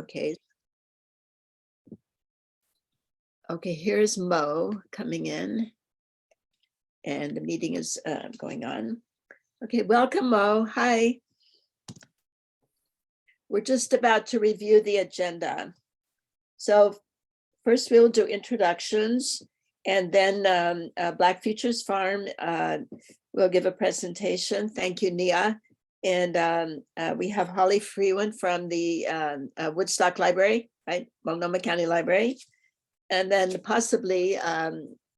Okay. Okay, here's Mo coming in. And the meeting is going on. Okay, welcome, Mo. Hi. We're just about to review the agenda. So first we'll do introductions, and then Black Futures Farm will give a presentation. Thank you, Nia. And we have Holly Freeman from the Woodstock Library, right? Multnomah County Library. And then possibly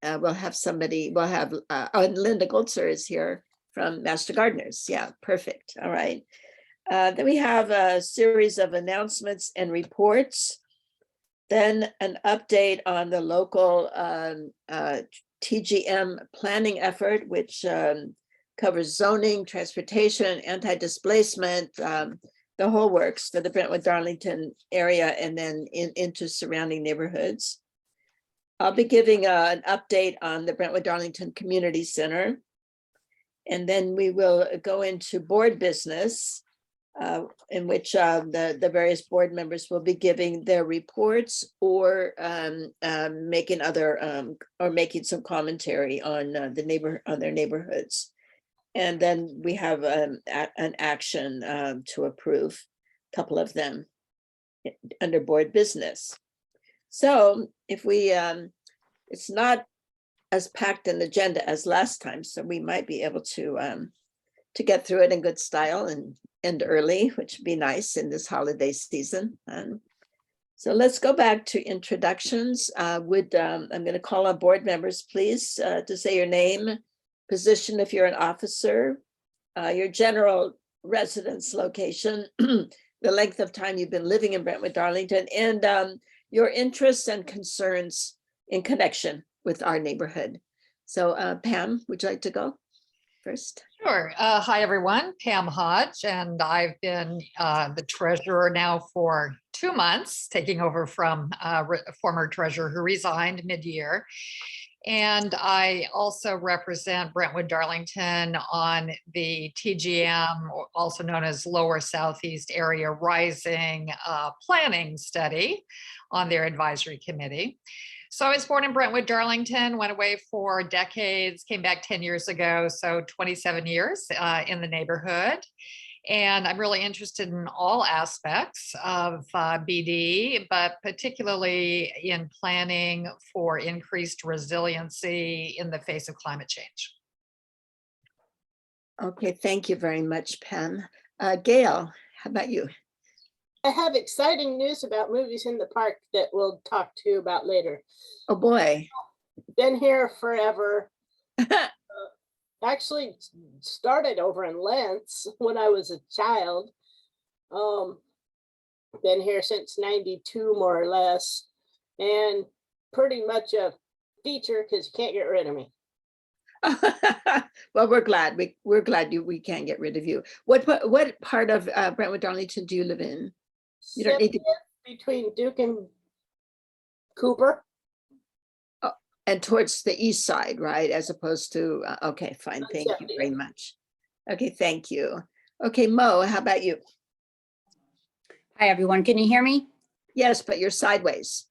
we'll have somebody, Linda Goldser is here from Master Gardeners. Yeah, perfect. All right. Then we have a series of announcements and reports. Then an update on the local TGM planning effort, which covers zoning, transportation, anti-displacement, the whole works for the Brentwood-Darlington area, and then into surrounding neighborhoods. I'll be giving an update on the Brentwood-Darlington Community Center. And then we will go into board business, in which the various board members will be giving their reports or making some commentary on their neighborhoods. And then we have an action to approve, a couple of them under board business. So if we, it's not as packed an agenda as last time, so we might be able to get through it in good style and end early, which would be nice in this holiday season. So let's go back to introductions. I'm going to call on board members, please, to say your name, position if you're an officer, your general residence location, the length of time you've been living in Brentwood-Darlington, and your interests and concerns in connection with our neighborhood. So Pam, would you like to go first? Sure. Hi, everyone. Pam Hodge, and I've been the treasurer now for 2 months, taking over from a former treasurer who resigned mid-year. And I also represent Brentwood-Darlington on the TGM, also known as Lower Southeast Area Rising Planning Study on their advisory committee. So I was born in Brentwood-Darlington, went away for decades, came back 10 years ago, so 27 years in the neighborhood. And I'm really interested in all aspects of BD, but particularly in planning for increased resiliency in the face of climate change. Okay, thank you very much, Pam. Gail, how about you? I have exciting news about movies in the park that we'll talk to you about later. Oh boy. Been here forever. Actually started over in Lentz when I was a child. Been here since 92 more or less, and pretty much a feature because you can't get rid of me. Well, we're glad we can't get rid of you. What part of Brentwood-Darlington do you live in? You don't need to... Between Duke and Cooper. Oh, and towards the east side, right? As opposed to, okay, fine. Thank you very much. Okay, thank you. Okay, Mo, how about you? Hi, everyone. Can you hear me? Yes, but you're sideways.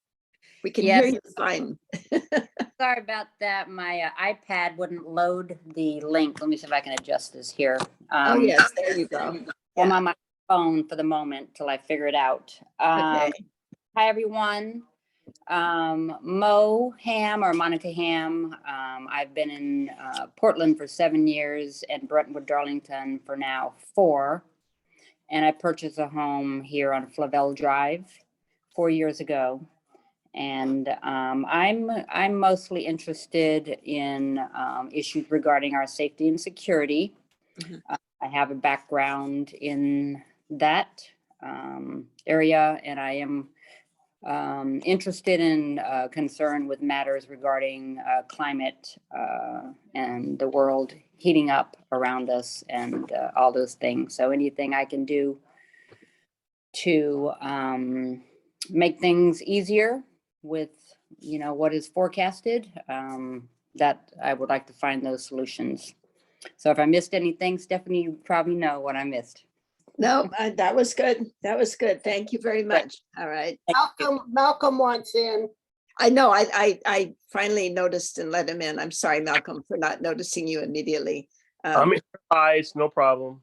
We can hear you fine. Sorry about that. My iPad wouldn't load the link. Let me see if I can adjust this here. Oh, yes, there you go. I'm on my phone for the moment till I figure it out. Okay. Hi, everyone. Mo Ham or Monica Ham. I've been in Portland for 7 years and Brentwood-Darlington for now 4. And I purchased a home here on Flavel Drive 4 years ago. And I'm mostly interested in issues regarding our safety and security. Mm-hmm. I have a background in that area, and I am interested in concern with matters regarding climate and the world heating up around us and all those things. So anything I can do to make things easier with, what is forecasted, that I would like to find those solutions. So if I missed anything, Stephanie, you probably know what I missed. No, that was good. That was good. Thank you very much. All right. Malcolm wants in. I know, I finally noticed and let him in. I'm sorry, Malcolm, for not noticing you immediately. I'm in eyes, no problem.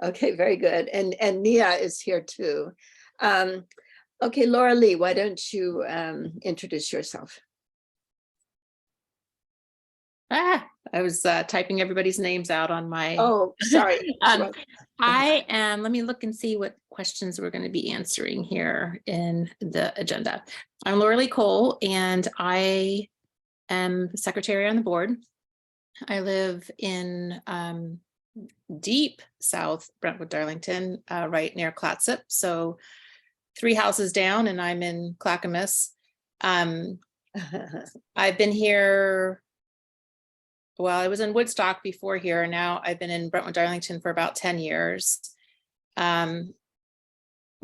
Okay, very good. And Nia is here too. Okay, Laura Lee, why don't you introduce yourself? I was typing everybody's names out on my. Oh, sorry. I am, let me look and see what questions we're going to be answering here in the agenda. I'm Laura Lee Cole, and I am the secretary on the board. I live in deep South Brentwood, Darlington, right near Clatsop. So 3 houses down, and I'm in Clackamas. I've been here. Well, I was in Woodstock before here. Now I've been in Brentwood, Darlington for about 10 years. My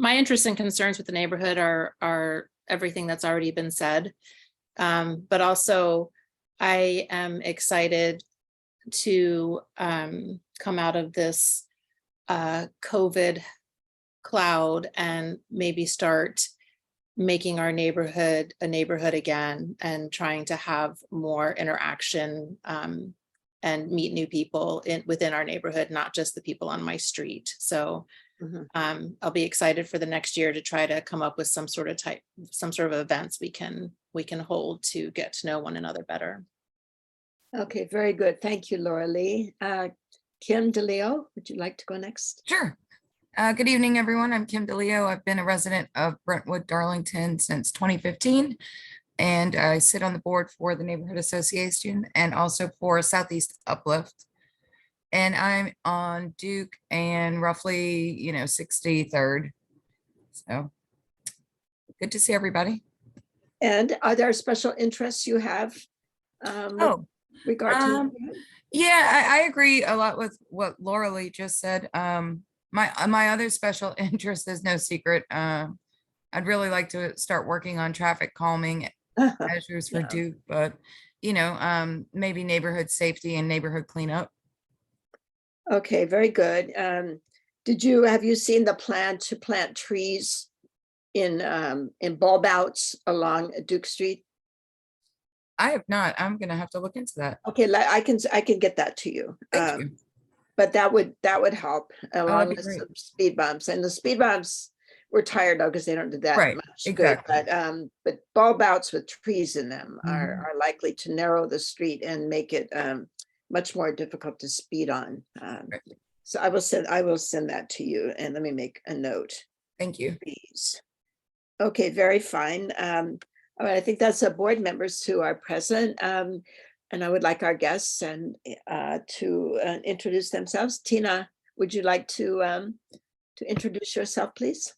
interests and concerns with the neighborhood are everything that's already been said. But also I am excited to come out of this COVID cloud and maybe start making our neighborhood a neighborhood again, and trying to have more interaction and meet new people within our neighborhood, not just the people on my street. So I'll be excited for the next year to try to come up with some sort of events we can hold to get to know one another better. Okay, very good. Thank you, Laura Lee. Kim DeLeo, would you like to go next? Sure. Good evening, everyone. I'm Kim DeLeo. I've been a resident of Brentwood, Darlington since 2015, and I sit on the board for the Neighborhood Association and also for Southeast Uplift. And I'm on Duke and roughly, 63rd. So good to see everybody. And are there special interests you have with regard to? Yeah, I agree a lot with what Laura Lee just said. My other special interest is no secret. I'd really like to start working on traffic calming measures for Duke, but maybe neighborhood safety and neighborhood cleanup. Okay, very good. Have you seen the plan to plant trees in bulb outs along Duke Street? I have not. I'm gonna have to look into that. Okay, I can get that to you. Thank you. But that would help along be with great. some speed bumps, and the speed bumps we're tired of because they don't do that Right, much exactly. good. But bulb outs with trees in them Mhm. are likely to narrow the street and make it much more difficult to speed on. Right. So I will send that to you, and let me make a note. Thank you. Please. Okay, very fine. All right, I think that's the board members who are present. And I would like our guests to introduce themselves. Tina, would you like to introduce yourself, please?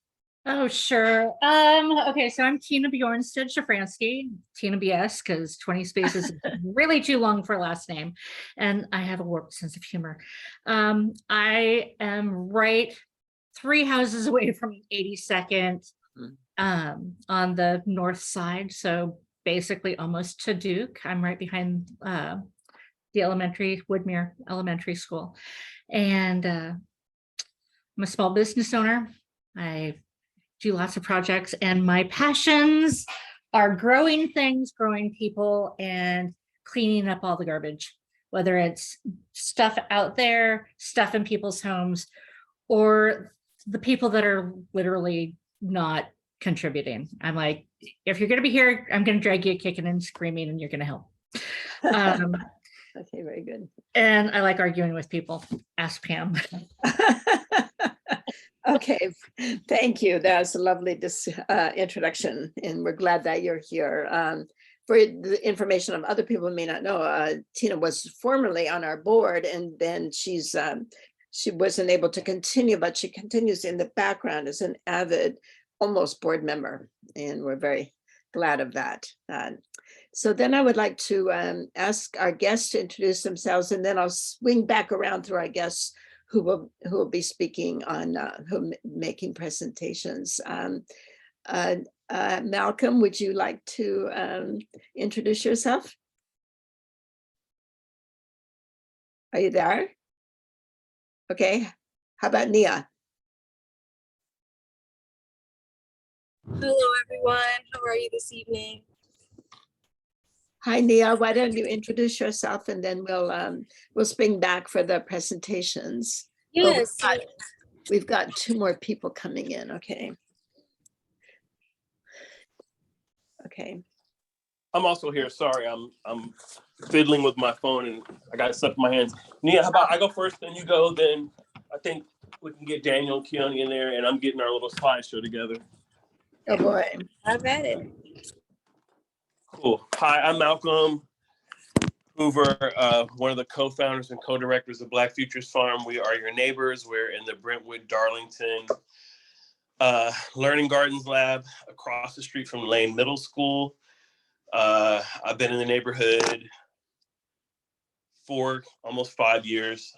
Oh, sure. Okay, so I'm Tina Bjornstad Shafransky, Tina BS, because 20 spaces is really too long for a last name. And I have a warped sense of humor. I am right 3 houses away from 82nd on the north side. So basically almost to Duke. I'm right behind the Woodmere Elementary School. And I'm a small business owner. I do lots of projects, and my passions are growing things, growing people, and cleaning up all the garbage, whether it's stuff out there, stuff in people's homes, or the people that are literally not contributing. I'm like, if you're going to be here, I'm going to drag you kicking and screaming, and you're going to help. Okay, very good. And I like arguing with people. Ask Pam. Okay, thank you. That's a lovely introduction, and we're glad that you're here. For the information of other people who may not know, Tina was formerly on our board, and then she wasn't able to continue, but she continues in the background as an avid, almost board member, and we're very glad of that. So then I would like to ask our guests to introduce themselves, and then I'll swing back around through our guests who will be speaking on making presentations. Malcolm, would you like to introduce yourself? Are you there? Okay. How about Nia? Hello, everyone. How are you this evening? Hi, Nia. Why don't you introduce yourself and then we'll spring back for the presentations. Oh, Yes. we've got 2 more people coming in. Okay. Okay. I'm also here. Sorry, I'm fiddling with my phone and I got stuff in my hands. Nia, how about I go first, then you go, then I think we can get Daniel and Keone in there, and I'm getting our little slideshow together. Oh boy. I've at it. Cool. Hi, I'm Malcolm Hoover, one of the co-founders and co-directors of Black Futures Farm. We are your neighbors. We're in the Brentwood Darlington Learning Gardens Lab across the street from Lane Middle School. I've been in the neighborhood for almost 5 years.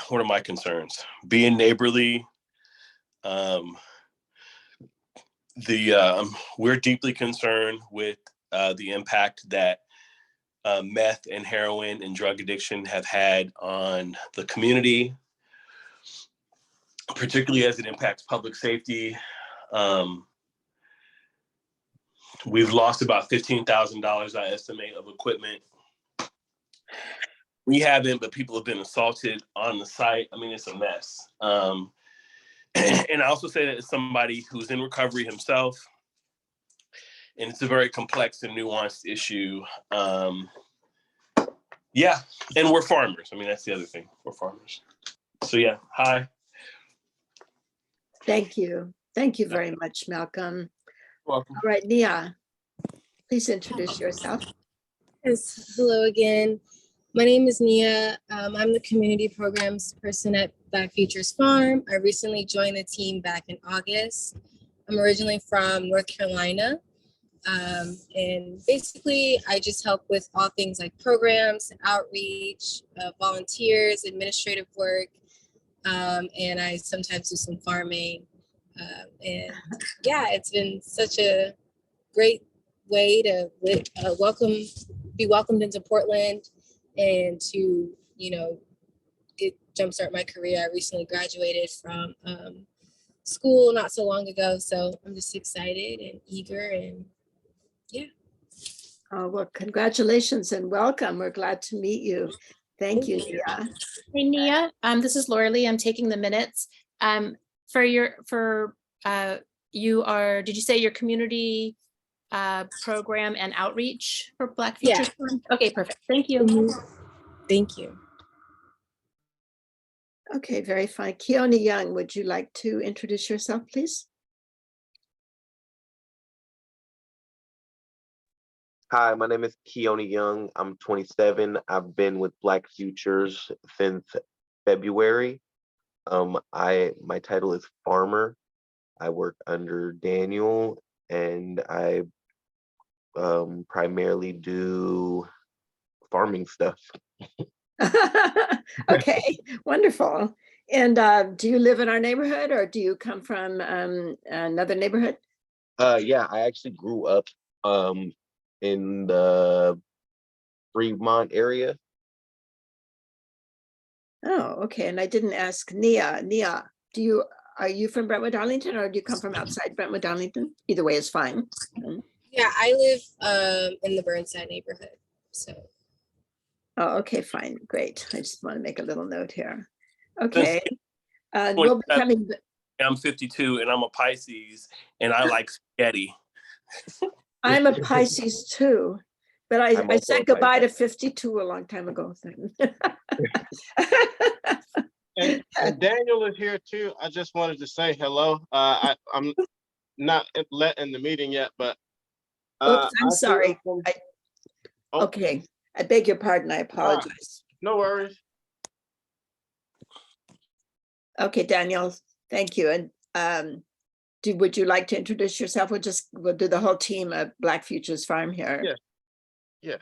What are my concerns? Being neighborly. We're deeply concerned with the impact that meth and heroin and drug addiction have had on the community, particularly as it impacts public safety. We've lost about $15,000, I estimate, of equipment. We haven't, but people have been assaulted on the site. I mean, it's a mess. And I also say that as somebody who's in recovery himself, and it's a very complex and nuanced issue. Yeah, and we're farmers. I mean, that's the other thing. We're farmers. So yeah, hi. Thank you. Thank you very much, Malcolm. Welcome. All right, Nia, please introduce yourself. Yes. Hello again. My name is Nia. I'm the community programs person at Black Futures Farm. I recently joined the team back in August. I'm originally from North Carolina. And basically, I just help with all things like programs, outreach, volunteers, administrative work, and I sometimes do some farming. And yeah, it's been such a great way to be welcomed into Portland and to, jumpstart my career. I recently graduated from school not so long ago, so I'm just excited and eager and yeah. Oh, well, congratulations and welcome. We're glad to meet you. Thank you, Nia. Hey, Nia, this is Laura Lee. I'm taking the minutes. Did you say your community program and outreach for Black Futures? Yeah. Okay, perfect. Thank you. Thank you. Okay, very fine. Keone Young, would you like to introduce yourself, please? Hi, my name is Keone Young. I'm 27. I've been with Black Futures since February. My title is farmer. I work under Daniel, and I primarily do farming stuff. Okay, wonderful. And do you live in our neighborhood or do you come from another neighborhood? Yeah, I actually grew up in the Fremont area. Oh, okay. And I didn't ask Nia. Nia, are you from Brentwood Darlington or do you come from outside Brentwood Darlington? Either way is fine. Yeah, I live in the Burnside neighborhood. So. Oh, okay, fine, great. I just want to make a little note here. Okay. We'll be 27. coming. I'm 52 and I'm a Pisces and I like spaghetti. I'm a Pisces too, but I also said a goodbye to Pisces. 52 a long time ago. And Daniel is here too. I just wanted to say hello. I'm not in the meeting yet, but Oops, I'm I sorry. feel- Okay, I beg your pardon. I apologize. no worries. Okay, Daniel, thank you. And would you like to introduce yourself? We'll do the whole team of Black Futures Farm here. Yeah. Yes.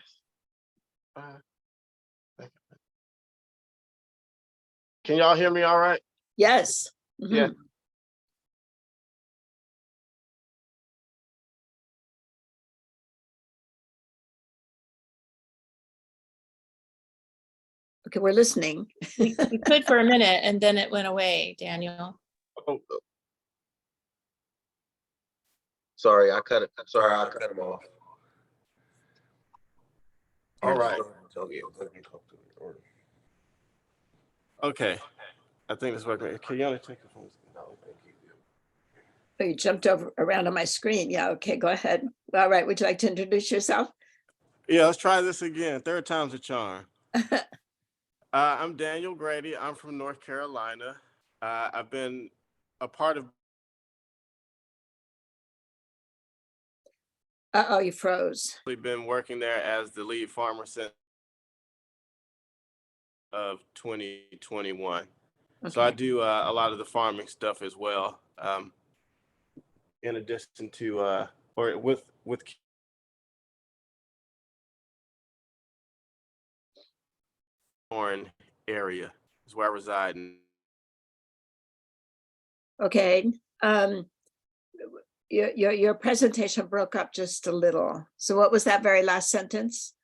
Can y'all hear me all right? Yes. Yeah. Okay, we're listening. We could for a minute and then it went away, Daniel. Oh, Sorry, I cut it. Sorry, I cut him off. All right. Okay. I think that's working. Can you only take it from? Oh, you jumped over around on my screen. Yeah, okay, go ahead. All right, would you like to introduce yourself? Yeah, let's try this again. Third time's a charm. I'm Daniel Grady. I'm from North Carolina. I've been a part of. Uh-oh, you froze. We've been working there as the lead farmer since of 2021. So I Okay. do a lot of the farming stuff as well. In addition to or with Horn area is where I reside. Okay. Your presentation broke up just a little. So what was that very last sentence?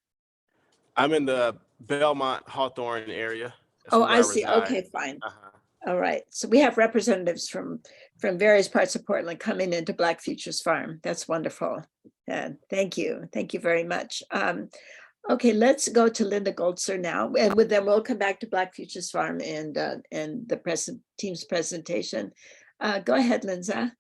I'm in the Belmont Hawthorne area. That's Oh, where I see. reside. Okay, fine. Uh-huh. All right. So we have representatives from various parts of Portland coming into Black Futures Farm. That's wonderful. Thank you. Thank you very much. Okay, let's go to Linda Goldser now, and then we'll come back to Black Futures Farm and the team's presentation. Go ahead, Linda.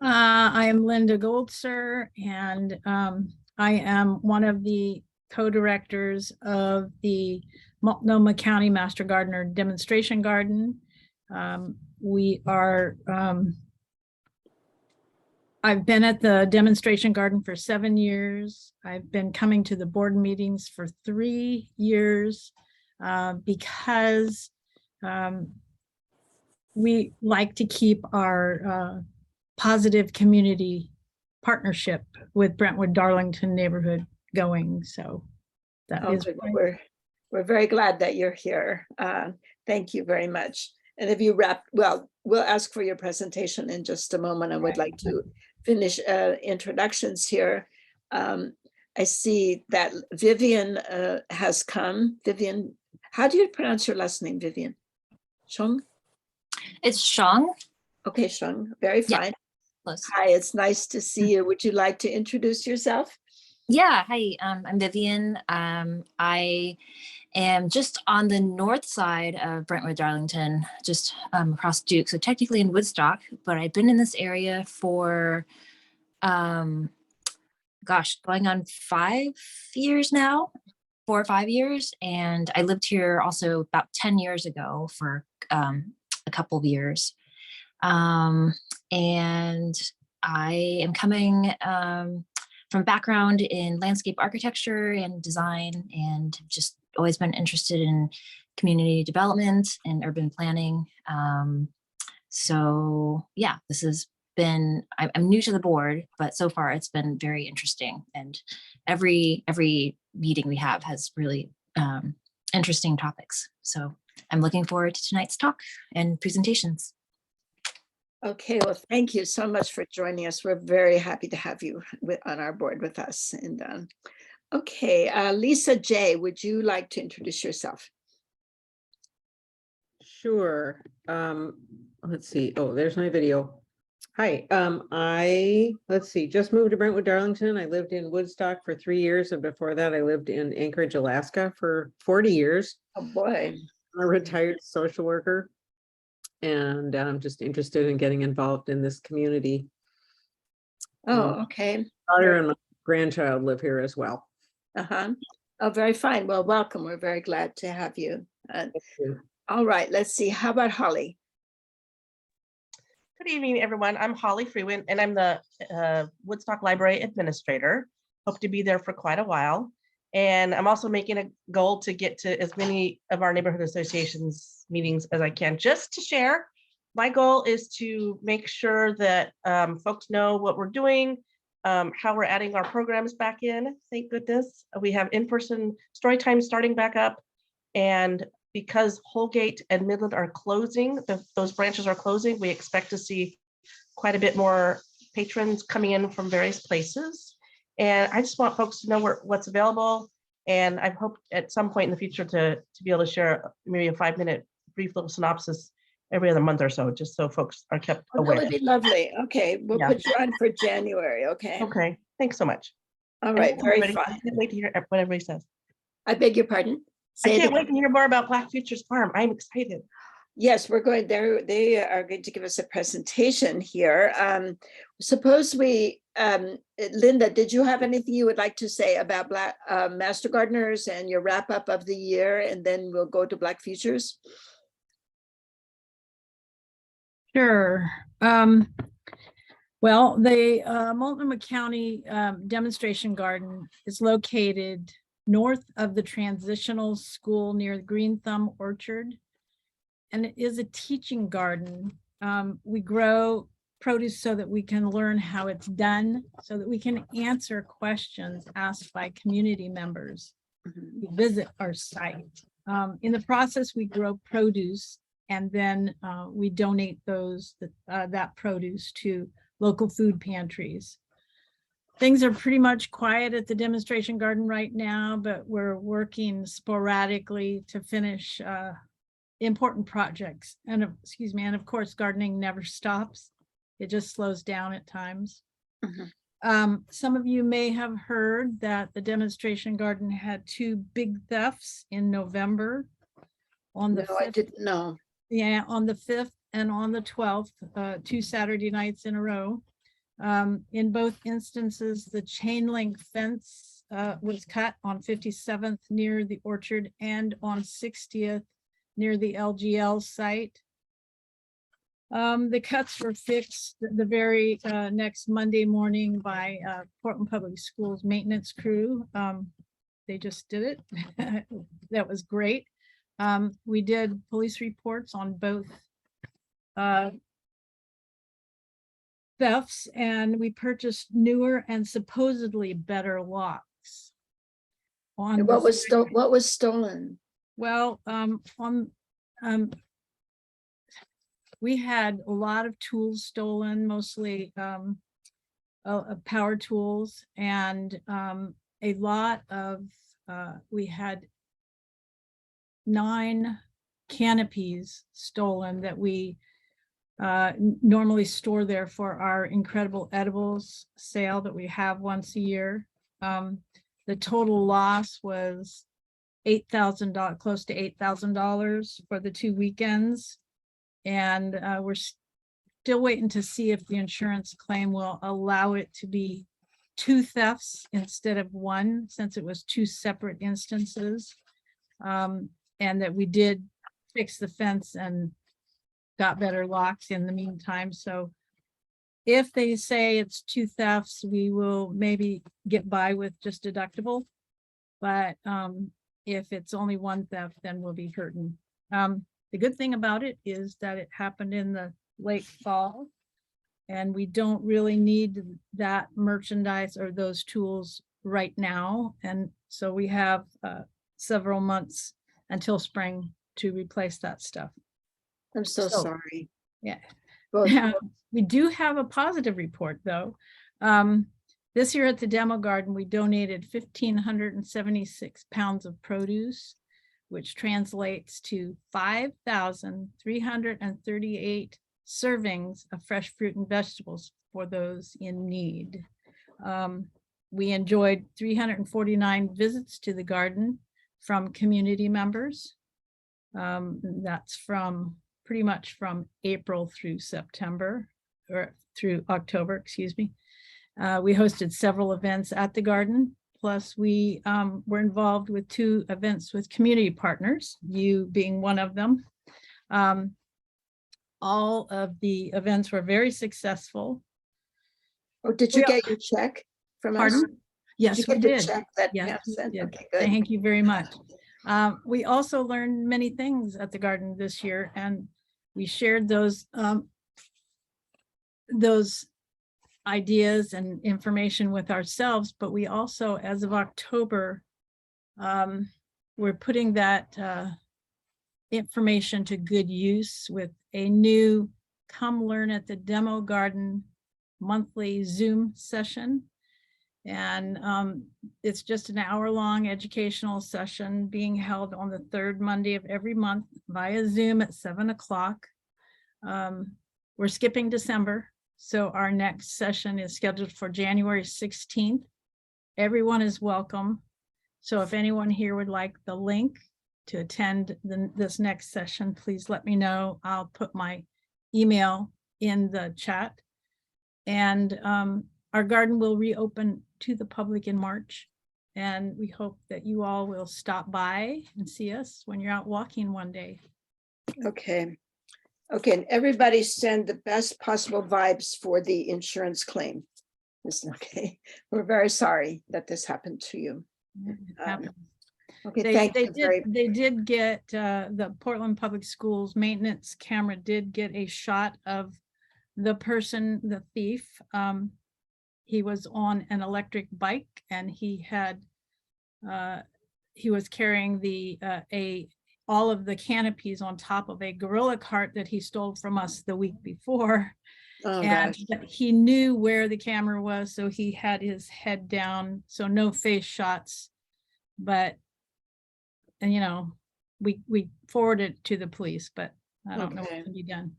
I am Linda Goldser, and I am one of the co-directors of the Multnomah County Master Gardener Demonstration Garden. We are, I've been at the demonstration garden for 7 years. I've been coming to the board meetings for 3 years because we like to keep our positive community partnership with Brentwood Darlington neighborhood going. So that is. We're very glad that you're here. Thank you very much. And if you well, we'll ask for your presentation in just a moment. I would like to finish introductions here. I see that Vivian has come. Vivian, how do you pronounce your last name, Vivian? Shong? It's Shong. Okay, Shong, very fine. Yeah, close. Hi, it's nice to see you. Would you like to introduce yourself? Yeah, hi, I'm Vivian. I am just on the north side of Brentwood Darlington, just across Duke, so technically in Woodstock, but I've been in this area for, gosh, going on 5 years now, 4 or 5 years. And I lived here also about 10 years ago for a couple of years. And I am coming from background in landscape architecture and design, and just always been interested in community development and urban planning. So yeah, this has been, I'm new to the board, but so far it's been very interesting. And every meeting we have has really interesting topics. So I'm looking forward to tonight's talk and presentations. Okay, well, thank you so much for joining us. We're very happy to have you on our board with us. And okay, Lisa J., would you like to introduce yourself? Sure. Let's see. Oh, there's my video. Hi, let's see, just moved to Brentwood Darlington. I lived in Woodstock for 3 years, and before that I lived in Anchorage, Alaska for 40 years. Oh boy. I'm a retired social worker, and I'm just interested in getting involved in this community. Oh, okay. Daughter and my grandchild live here as well. Uh-huh. Oh, very fine. Well, welcome. We're very glad to have you. Thank you. All right, let's see. How about Holly? Good evening, everyone. I'm Holly Freeman, and I'm the Woodstock Library Administrator. Hope to be there for quite a while. And I'm also making a goal to get to as many of our neighborhood associations meetings as I can. Just to share, my goal is to make sure that folks know what we're doing, how we're adding our programs back in. Thank goodness. We have in-person story time starting back up. And because Holgate and Midland are closing, those branches are closing, we expect to see quite a bit more patrons coming in from various places. And I just want folks to know what's available. And I hope at some point in the future to be able to share maybe a 5-minute brief little synopsis every other month or so, just so folks are kept Oh, that aware. would be lovely. Okay, we'll Yeah. put you on for January, okay? Okay, thanks so much. All And right, thanks, very everybody. I fun. can't wait to hear what everybody says. I beg your pardon? I Say it can't wait again. to hear more about Black Futures Farm. I'm excited. Yes, we're going there. They are going to give us a presentation here. Suppose we, Linda, did you have anything you would like to say about Black Master Gardeners and your wrap up of the year, and then we'll go to Black Futures? Sure. Well, the Multnomah County Demonstration Garden is located north of the transitional school near the Green Thumb Orchard. And it is a teaching garden. We grow produce so that we can learn how it's done, so that we can answer questions asked by community members who visit our site. In the process, we grow produce, and then we donate that produce to local food pantries. Things are pretty much quiet at the demonstration garden right now, but we're working sporadically to finish important projects. And excuse me, and of course, gardening never stops. It just slows down at times. Some of you may have heard that the demonstration garden had 2 big thefts in November. On the No, I 5th, didn't know. yeah, on the 5th and on the 12th, 2 Saturday nights in a row. In both instances, the chain link fence was cut on 57th near the orchard and on 60th near the LGL site. The cuts were fixed the very next Monday morning by Portland Public Schools maintenance crew. They just did it. That was great. We did police reports on both thefts, and we purchased newer and supposedly better locks. And what was stolen? Well, we had a lot of tools stolen, mostly power tools, and a lot of, we had 9 canopies stolen that we normally store there for our incredible edibles sale that we have once a year. The total loss was $8,000, close to $8,000 for the 2 weekends. And we're still waiting to see if the insurance claim will allow it to be 2 thefts instead of 1, since it was 2 separate instances. And that we did fix the fence and got better locks in the meantime. So if they say it's 2 thefts, we will maybe get by with just deductible. But if it's only 1 theft, then we'll be hurting. The good thing about it is that it happened in the late fall, and we don't really need that merchandise or those tools right now. And so we have several months until spring to replace that stuff. I'm so sorry. Yeah. Both. We do have a positive report, though. This year at the demo garden, we donated 1,576 pounds of produce, which translates to 5,338 servings of fresh fruit and vegetables for those in need. We enjoyed 349 visits to the garden from community members. That's from pretty much from April through September, or through October, excuse me. We hosted several events at the garden. Plus, we were involved with 2 events with community partners, you being one of them. All of the events were very successful. Oh, did you get your check from us? Pardon? Yes, we Did you get the did. check that Yes, Pam we sent? did. Okay, good. Thank you very much. We also learned many things at the garden this year, and we shared those ideas and information with ourselves, but we also, as of October, we're putting that information to good use with a new Come Learn at the Demo Garden monthly Zoom session. And it's just an hour-long educational session being held on the 3rd Monday of every month via Zoom at 7 o'clock. We're skipping December, so our next session is scheduled for January 16th. Everyone is welcome. So if anyone here would like the link to attend this next session, please let me know. I'll put my email in the chat. And our garden will reopen to the public in March. And we hope that you all will stop by and see us when you're out walking one day. Okay. Okay, and everybody send the best possible vibes for the insurance claim. Okay, we're very sorry that this happened to you. Okay, thank you very much. They did get, the Portland Public Schools maintenance camera did get a shot of the person, the thief. He was on an electric bike and he was carrying all of the canopies on top of a gorilla cart that he stole from us the week before. Oh, And gosh. but he knew where the camera was, so he had his head down, so no face shots. But, and you know, we forwarded it to the police, but I don't know what Okay. can be done.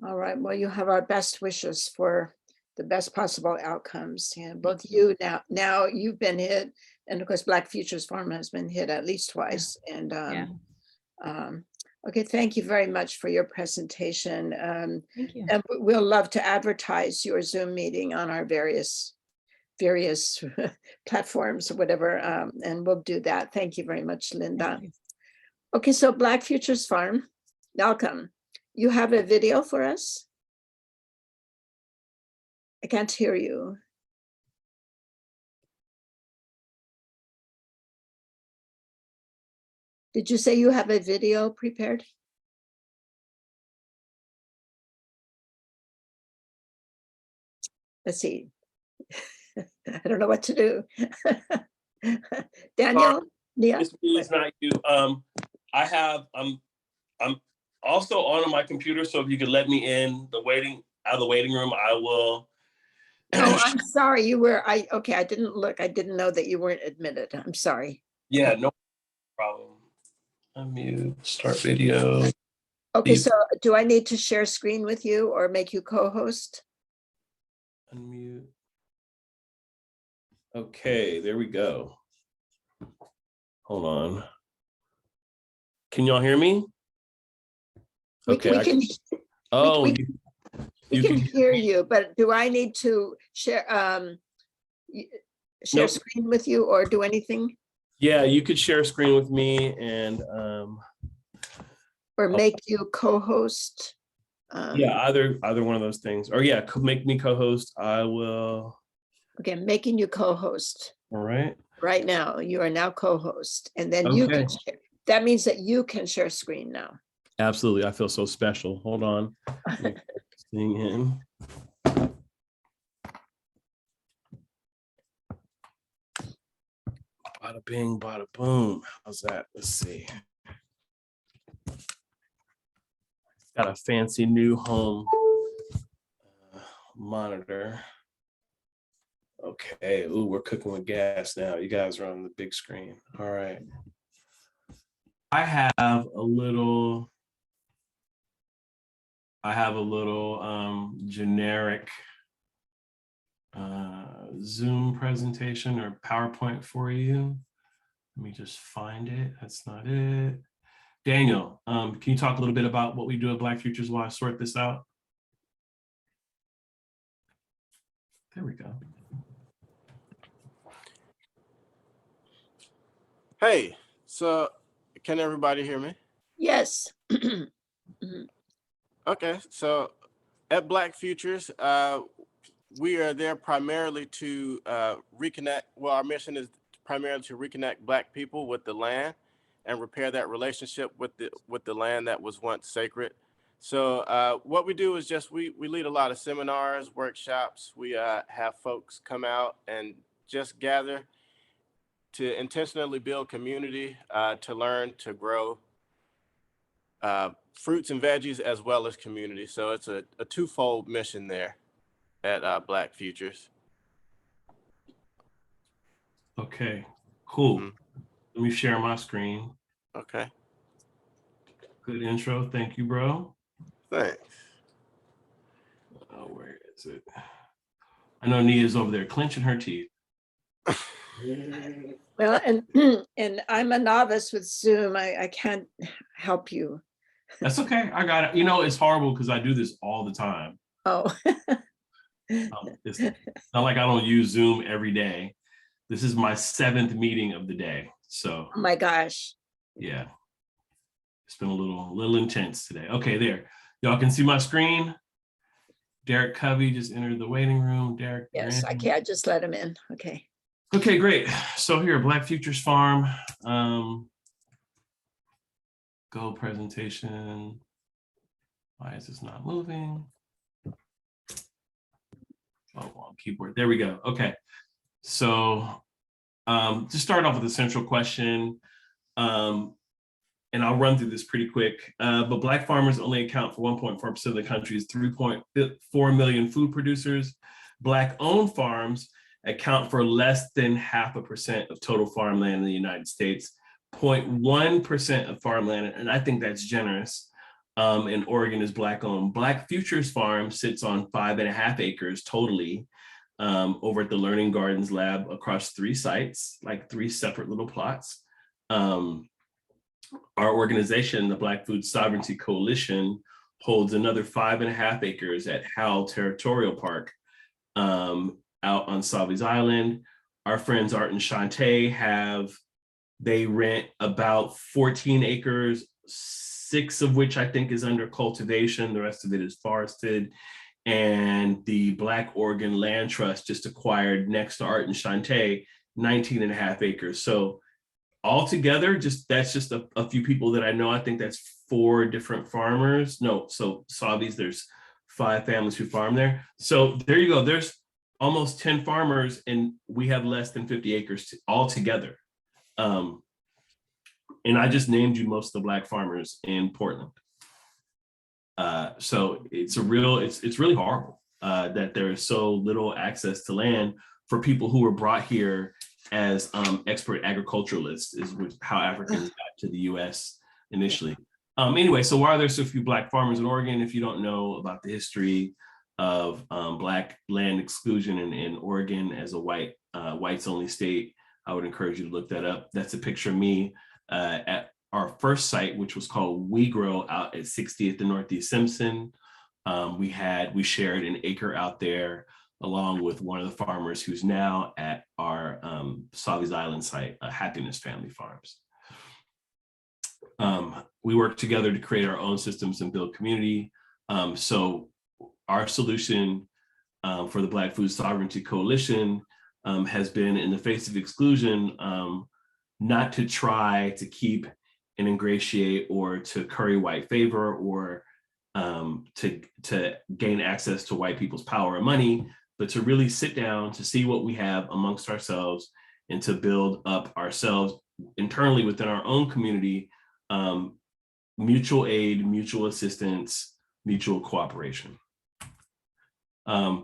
All right, well, you have our best wishes for the best possible outcomes. And both you now you've been hit, and of course, Black Futures Farm has been hit at least twice. And okay, thank you very much for your presentation. Thank you. And we'll love to advertise your Zoom meeting on our various platforms or whatever, and we'll do that. Thank you very much, Linda. Okay, so Black Futures Farm, Malcolm, you have a video for us? I can't hear you. Did you say you have a video prepared? Let's see. I don't know what to do. Daniel? Yeah. It's me, it's not you. I'm also on my computer, so if you could let me in out of the waiting room, I will. Oh, I'm sorry. Okay, I didn't look. I didn't know that you weren't admitted. I'm sorry. Yeah, no problem. Unmute, start video. Okay, so do I need to share screen with you or make you co-host? Unmute. Okay, there we go. Hold on. Can y'all hear me? Okay. We can hear you, but do I need to share Nope. screen with you or do anything? Yeah, you could share screen with me and or make you co-host. Yeah, either one of those things. Or yeah, make me co-host. I will. Okay, I'm making you co-host. All right. Right now, you are now co-host, and then you can share. That means that you can share screen now. Absolutely, I feel so special. Hold on. Seeing him. Bada bing, bada boom. How's that? Let's see. Got a fancy new home monitor. Okay. Ooh, we're cooking with gas now. You guys are on the big screen. All right. I have a little generic Zoom presentation or PowerPoint for you. Let me just find it. That's not it. Daniel, can you talk a little bit about what we do at Black Futures while I sort this out? There we go. Hey, so can everybody hear me? Yes. Okay, so at Black Futures, we are there primarily to reconnect. Well, our mission is primarily to reconnect Black people with the land and repair that relationship with the land that was once sacred. So what we do is just we lead a lot of seminars, workshops. We have folks come out and just gather to intentionally build community, to learn, to grow fruits and veggies as well as community. So it's a twofold mission there at Black Futures. Okay, cool. Let me share my screen. Okay. Good intro. Thank you, bro. Thanks. is it? I know Nia's over there clenching her teeth. Well, and and I'm a novice with Zoom. I can't help you. That's okay. I got it. You know, it's horrible because I do this all the time. Oh, It's not like I don't use Zoom every day. This is my 7th meeting of the day. So, oh my gosh. yeah, it's been a little intense today. Okay, there. Y'all can see my screen. Derek Covey just entered the waiting room. Derek. you're Yes, I in. can't just let him in. Okay. Okay, great. So here, Black Futures Farm. Go presentation. Why is this not moving? Oh, on keyboard. There we go. Okay. So to start off with a central question, and I'll run through this pretty quick, but Black farmers only account for 1.4% of the country's 3.4 million food producers. Black-owned farms account for less than 0.5% of total farmland in the United States, 0.1% of farmland, and I think that's generous. And Oregon is Black-owned. Black Futures Farm sits on 5.5 acres totally over at the Learning Gardens Lab across 3 sites, like 3 separate little plots. Our organization, the Black Food Sovereignty Coalition, holds another 5.5 acres at Howell Territorial Park out on Sauvie's Island. Our friends Art and Shantae they rent about 14 acres, 6 of which I think is under cultivation. The rest of it is forested. And the Black Oregon Land Trust just acquired next to Art and Shantae 19.5 acres. So altogether, that's just a few people that I know. I think that's 4 different farmers. No, so Sauvie's, there's 5 families who farm there. So there you go. There's almost 10 farmers and we have less than 50 acres altogether. And I just named you most of the Black farmers in Portland. So it's really horrible that there is so little access to land for people who were brought here as expert agriculturalists, is how Africans got to the US initially. Anyway, so why are there so few Black farmers in Oregon? If you don't know about the history of Black land exclusion in Oregon as a whites only state, I would encourage you to look that up. That's a picture of me at our first site, which was called We Grow out at 60th and Northeast Simpson. We shared an acre out there along with one of the farmers who's now at our Sauvie's Island site, Happiness Family Farms. We work together to create our own systems and build community. So our solution for the Black Food Sovereignty Coalition has been, in the face of exclusion, not to try to keep and ingratiate or to curry white favor or to gain access to white people's power and money, but to really sit down to see what we have amongst ourselves and to build up ourselves internally within our own community, mutual aid, mutual assistance, mutual cooperation.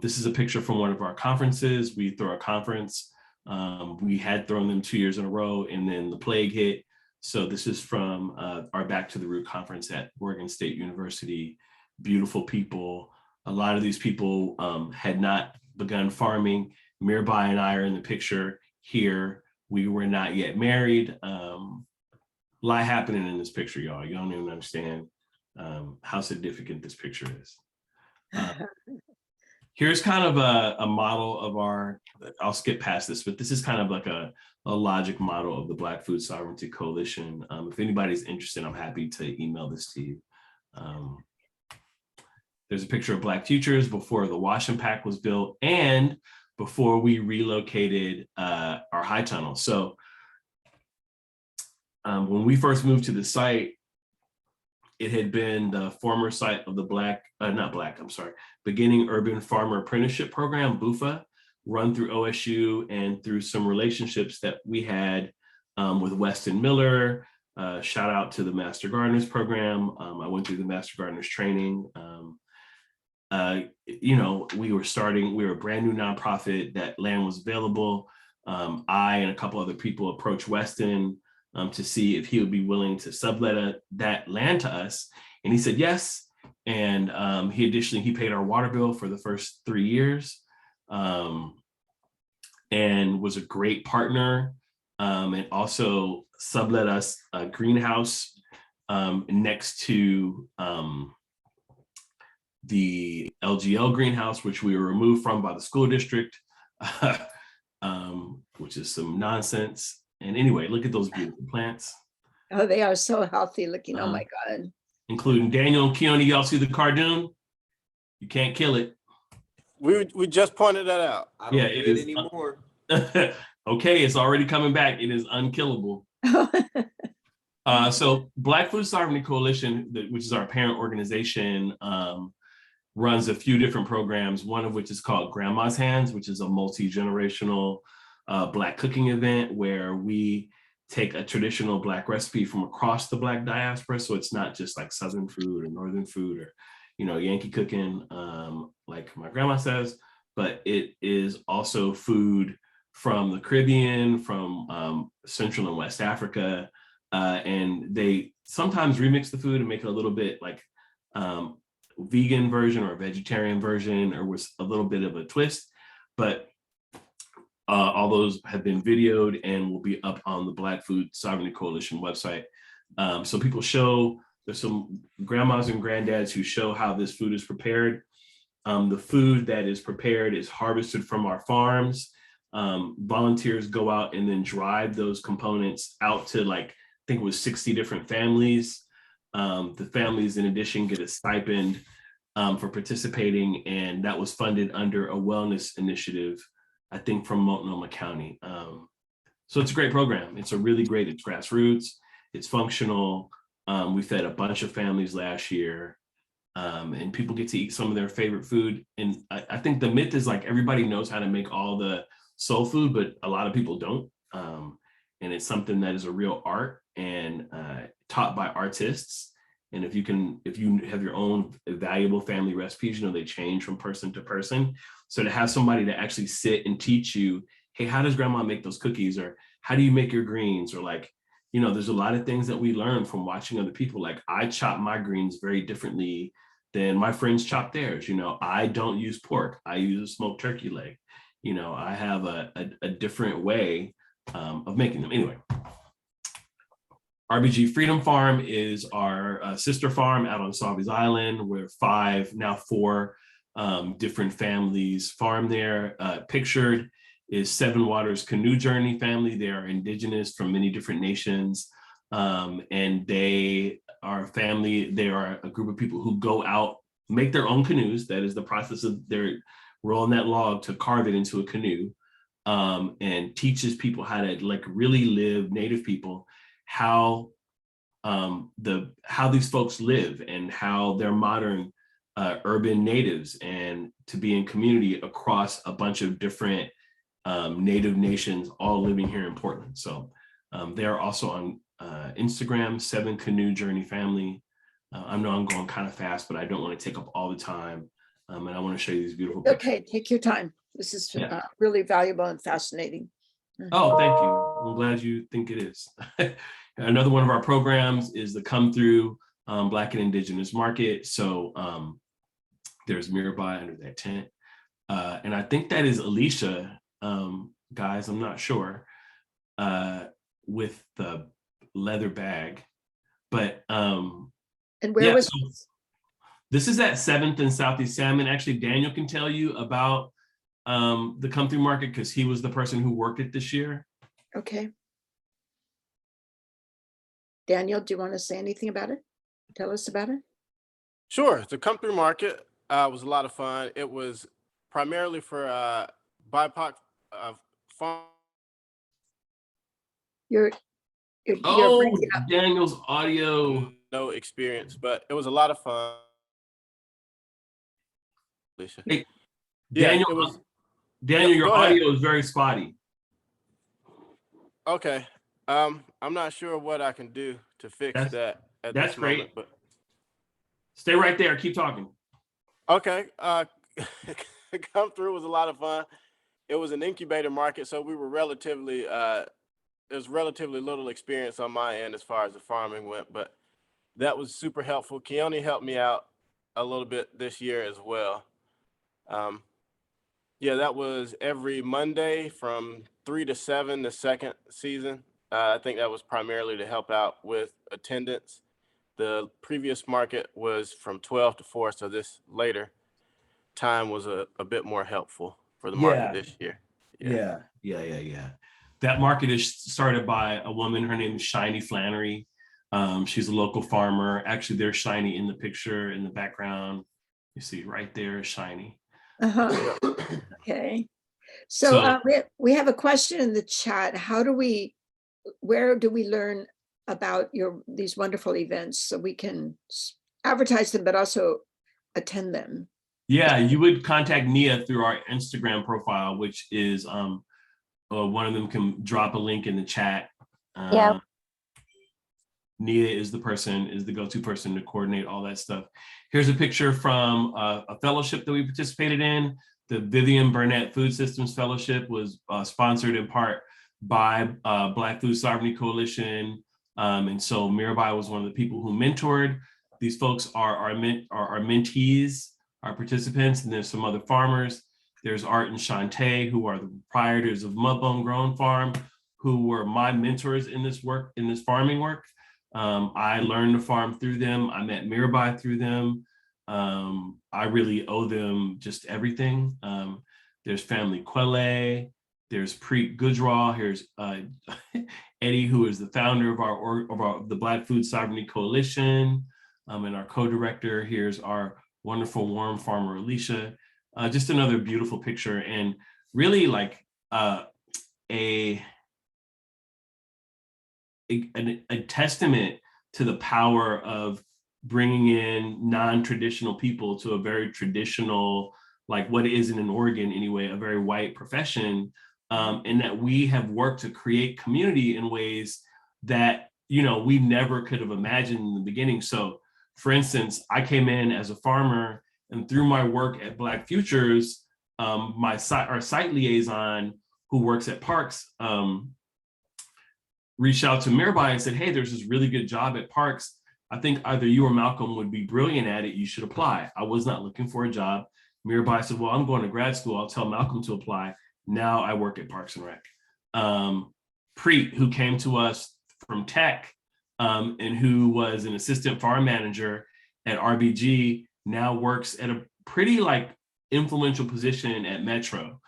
This is a picture from one of our conferences. We threw a conference. We had thrown them 2 years in a row and then the plague hit. So this is from our Back to the Root conference at Oregon State University. Beautiful people. A lot of these people had not begun farming. Mirbai and I are in the picture here. We were not yet married. A lot happening in this picture, y'all. You don't even understand how significant this picture is. Here's kind of a model of I'll skip past this, but this is kind of like a logic model of the Black Food Sovereignty Coalition. If anybody's interested, I'm happy to email this to you. There's a picture of Black Futures before the Wash and Pack was built and before we relocated our high tunnel. So when we first moved to the site, it had been the former site of the Beginning Urban Farmer Apprenticeship Program, BUFA, run through OSU and through some relationships that we had with Weston Miller. Shout out to the Master Gardeners program. I went through the Master Gardeners training. We were a brand new nonprofit. That land was available. I and a couple other people approached Weston to see if he would be willing to sublet that land to us. And he said yes. And he additionally paid our water bill for the first 3 years, and was a great partner, and also sublet us a greenhouse next to the LGL greenhouse, which we were removed from by the school district, which is some nonsense. And anyway, look at those beautiful plants. Oh, they are so healthy looking. Oh my God. Including Daniel and Keone. Y'all see the cardoon? You can't kill it. We just pointed that out. I don't it is anymore. Okay, it's already coming back. It is unkillable. So Black Food Sovereignty Coalition, which is our parent organization, runs a few different programs, one of which is called Grandma's Hands, which is a multi-generational Black cooking event where we take a traditional Black recipe from across the Black diaspora. So it's not just like Southern food or Northern food or, Yankee cooking, like my grandma says, but it is also food from the Caribbean, from Central and West Africa. And they sometimes remix the food and make it a little bit like vegan version or vegetarian version, or with a little bit of a twist. But all those have been videoed and will be up on the Black Food Sovereignty Coalition website. So people show, there's some grandmas and granddads who show how this food is prepared. The food that is prepared is harvested from our farms. Volunteers go out and then drive those components out to I think it was 60 different families. The families in addition get a stipend for participating, and that was funded under a wellness initiative, I think from Multnomah County. So it's a great program. It's grassroots, it's functional. We fed a bunch of families last year, and people get to eat some of their favorite food. And I think the myth is everybody knows how to make all the soul food, but a lot of people don't. And it's something that is a real art and taught by artists. And if you have your own valuable family recipes, they change from person to person. So to have somebody to actually sit and teach you, hey, how does grandma make those cookies? Or how do you make your greens? Or there's a lot of things that we learn from watching other people. I chop my greens very differently than my friends chop theirs. I don't use pork. I use a smoked turkey leg. I have a different way of making them. Anyway, RBG Freedom Farm is our sister farm out on Sawby's Island, where 4 different families farm there. Pictured is Seven Waters Canoe Journey family. They are indigenous from many different nations. And they are a family, they are a group of people who go out, make their own canoes. That is the process of their rolling that log to carve it into a canoe, and teaches people how to really live, Native people, how these folks live and how they're modern urban natives, and to be in community across a bunch of different Native nations all living here in Portland. So they're also on Instagram, 7 Canoe Journey Family. I know I'm going kind of fast, but I don't want to take up all the time. And I want to show you these beautiful pictures. Okay, take your time. This is really valuable and fascinating. Oh, thank you. I'm glad you think it is. Another one of our programs is the Come Through Black and Indigenous Market. So there's Mirabai under that tent. And I think that is Alicia, guys, I'm not sure, with the leather bag. But and where was this is at 7th and Southeast Salmon. Actually, Daniel can tell you about the Come Through Market because he was the person who worked it this year. Okay. Daniel, do you want to say anything about it? Tell us about it. Sure. The Come Through Market was a lot of fun. It was primarily for BIPOC farm. You're Daniel's audio. No experience, but it was a lot of fun. Hey, Yeah, Daniel, your audio is very spotty. Okay. I'm not sure what I can do to fix that at that's this moment, great. but stay right there. Keep talking. Okay. Come Through was a lot of fun. It was an incubator market, so we were relatively there's relatively little experience on my end as far as the farming went, but that was super helpful. Keone helped me out a little bit this year as well. Yeah, that was every Monday from 3 to 7 the second season. I think that was primarily to help out with attendance. The previous market was from 12 to 4, so this later time was a bit more helpful for the market this year. Yeah. That market is started by a woman. Her name is Shiny Flannery. She's a local farmer. Actually, there's Shiny in the picture in the background. You see right there, Shiny. Uh-huh. Okay. So we have a question in the chat. Where do we learn about these wonderful events so we can advertise them, but also attend them? Yeah, you would contact Nia through our Instagram profile, which is one of them can drop a link in the chat. Yeah. Nia is the go-to person to coordinate all that stuff. Here's a picture from a fellowship that we participated in. The Vivian Burnett Food Systems Fellowship was sponsored in part by Black Food Sovereignty Coalition. And so Mirabai was one of the people who mentored. These folks are our mentees, our participants, and there's some other farmers. There's Art and Shantae, who are the proprietors of Mudbone Grown Farm, who were my mentors in this work, in this farming work. I learned to farm through them. I met Mirabai through them. I really owe them just everything. There's Family Quelle, there's Preet Gujral, here's Eddie, who is the founder of the Black Food Sovereignty Coalition, and our co-director. Here's our wonderful worm farmer, Alicia. Just another beautiful picture, and really like a testament to the power of bringing in non-traditional people to a very traditional, like what is in Oregon anyway, a very white profession, and that we have worked to create community in ways that, you know, we never could have imagined in the beginning. So for instance, I came in as a farmer, and through my work at Black Futures, our site liaison who works at Parks, reached out to Mirabai and said, hey, there's this really good job at Parks. I think either you or Malcolm would be brilliant at it. You should apply. I was not looking for a job. Mirabai said, well, I'm going to grad school. I'll tell Malcolm to apply. Now I work at Parks and Rec. Preet, who came to us from tech and who was an assistant farm manager at RBG, now works at a pretty like influential position at Metro.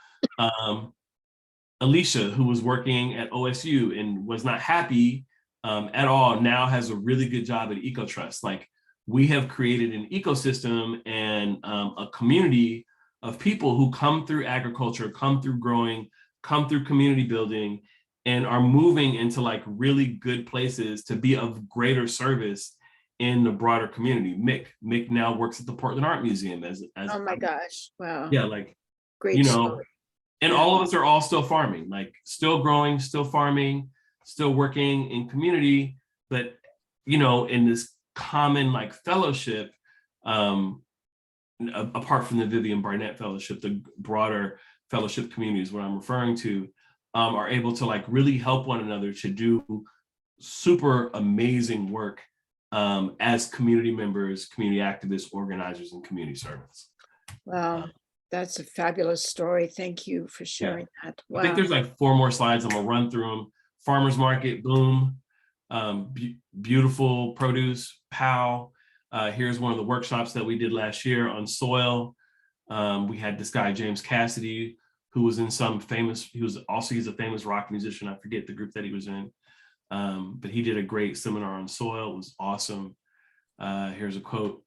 Alicia, who was working at OSU and was not happy at all, now has a really good job at EcoTrust. Like, we have created an ecosystem and a community of people who come through agriculture, come through growing, come through community building, and are moving into like really good places to be of greater service in the broader community. Mick now works at the Portland Art Museum as Oh my gosh, wow. Yeah, like, great, you know, story. and all of us are all still farming, like still growing, still farming, still working in community, but, you know, in this common like fellowship, apart from the Vivian Barnett Fellowship, the broader fellowship community is what I'm referring to, are able to like really help one another to do super amazing work as community members, community activists, organizers, and community servants. Wow, that's a fabulous story. Thank you for sharing that. Wow. I think there's like 4 more slides. I'm gonna run through them. Farmers market, boom. Beautiful produce, POW. Here's one of the workshops that we did last year on soil. We had this guy, James Cassidy, who was in some famous, he's a famous rock musician. I forget the group that he was in. But he did a great seminar on soil. It was awesome. Here's a quote.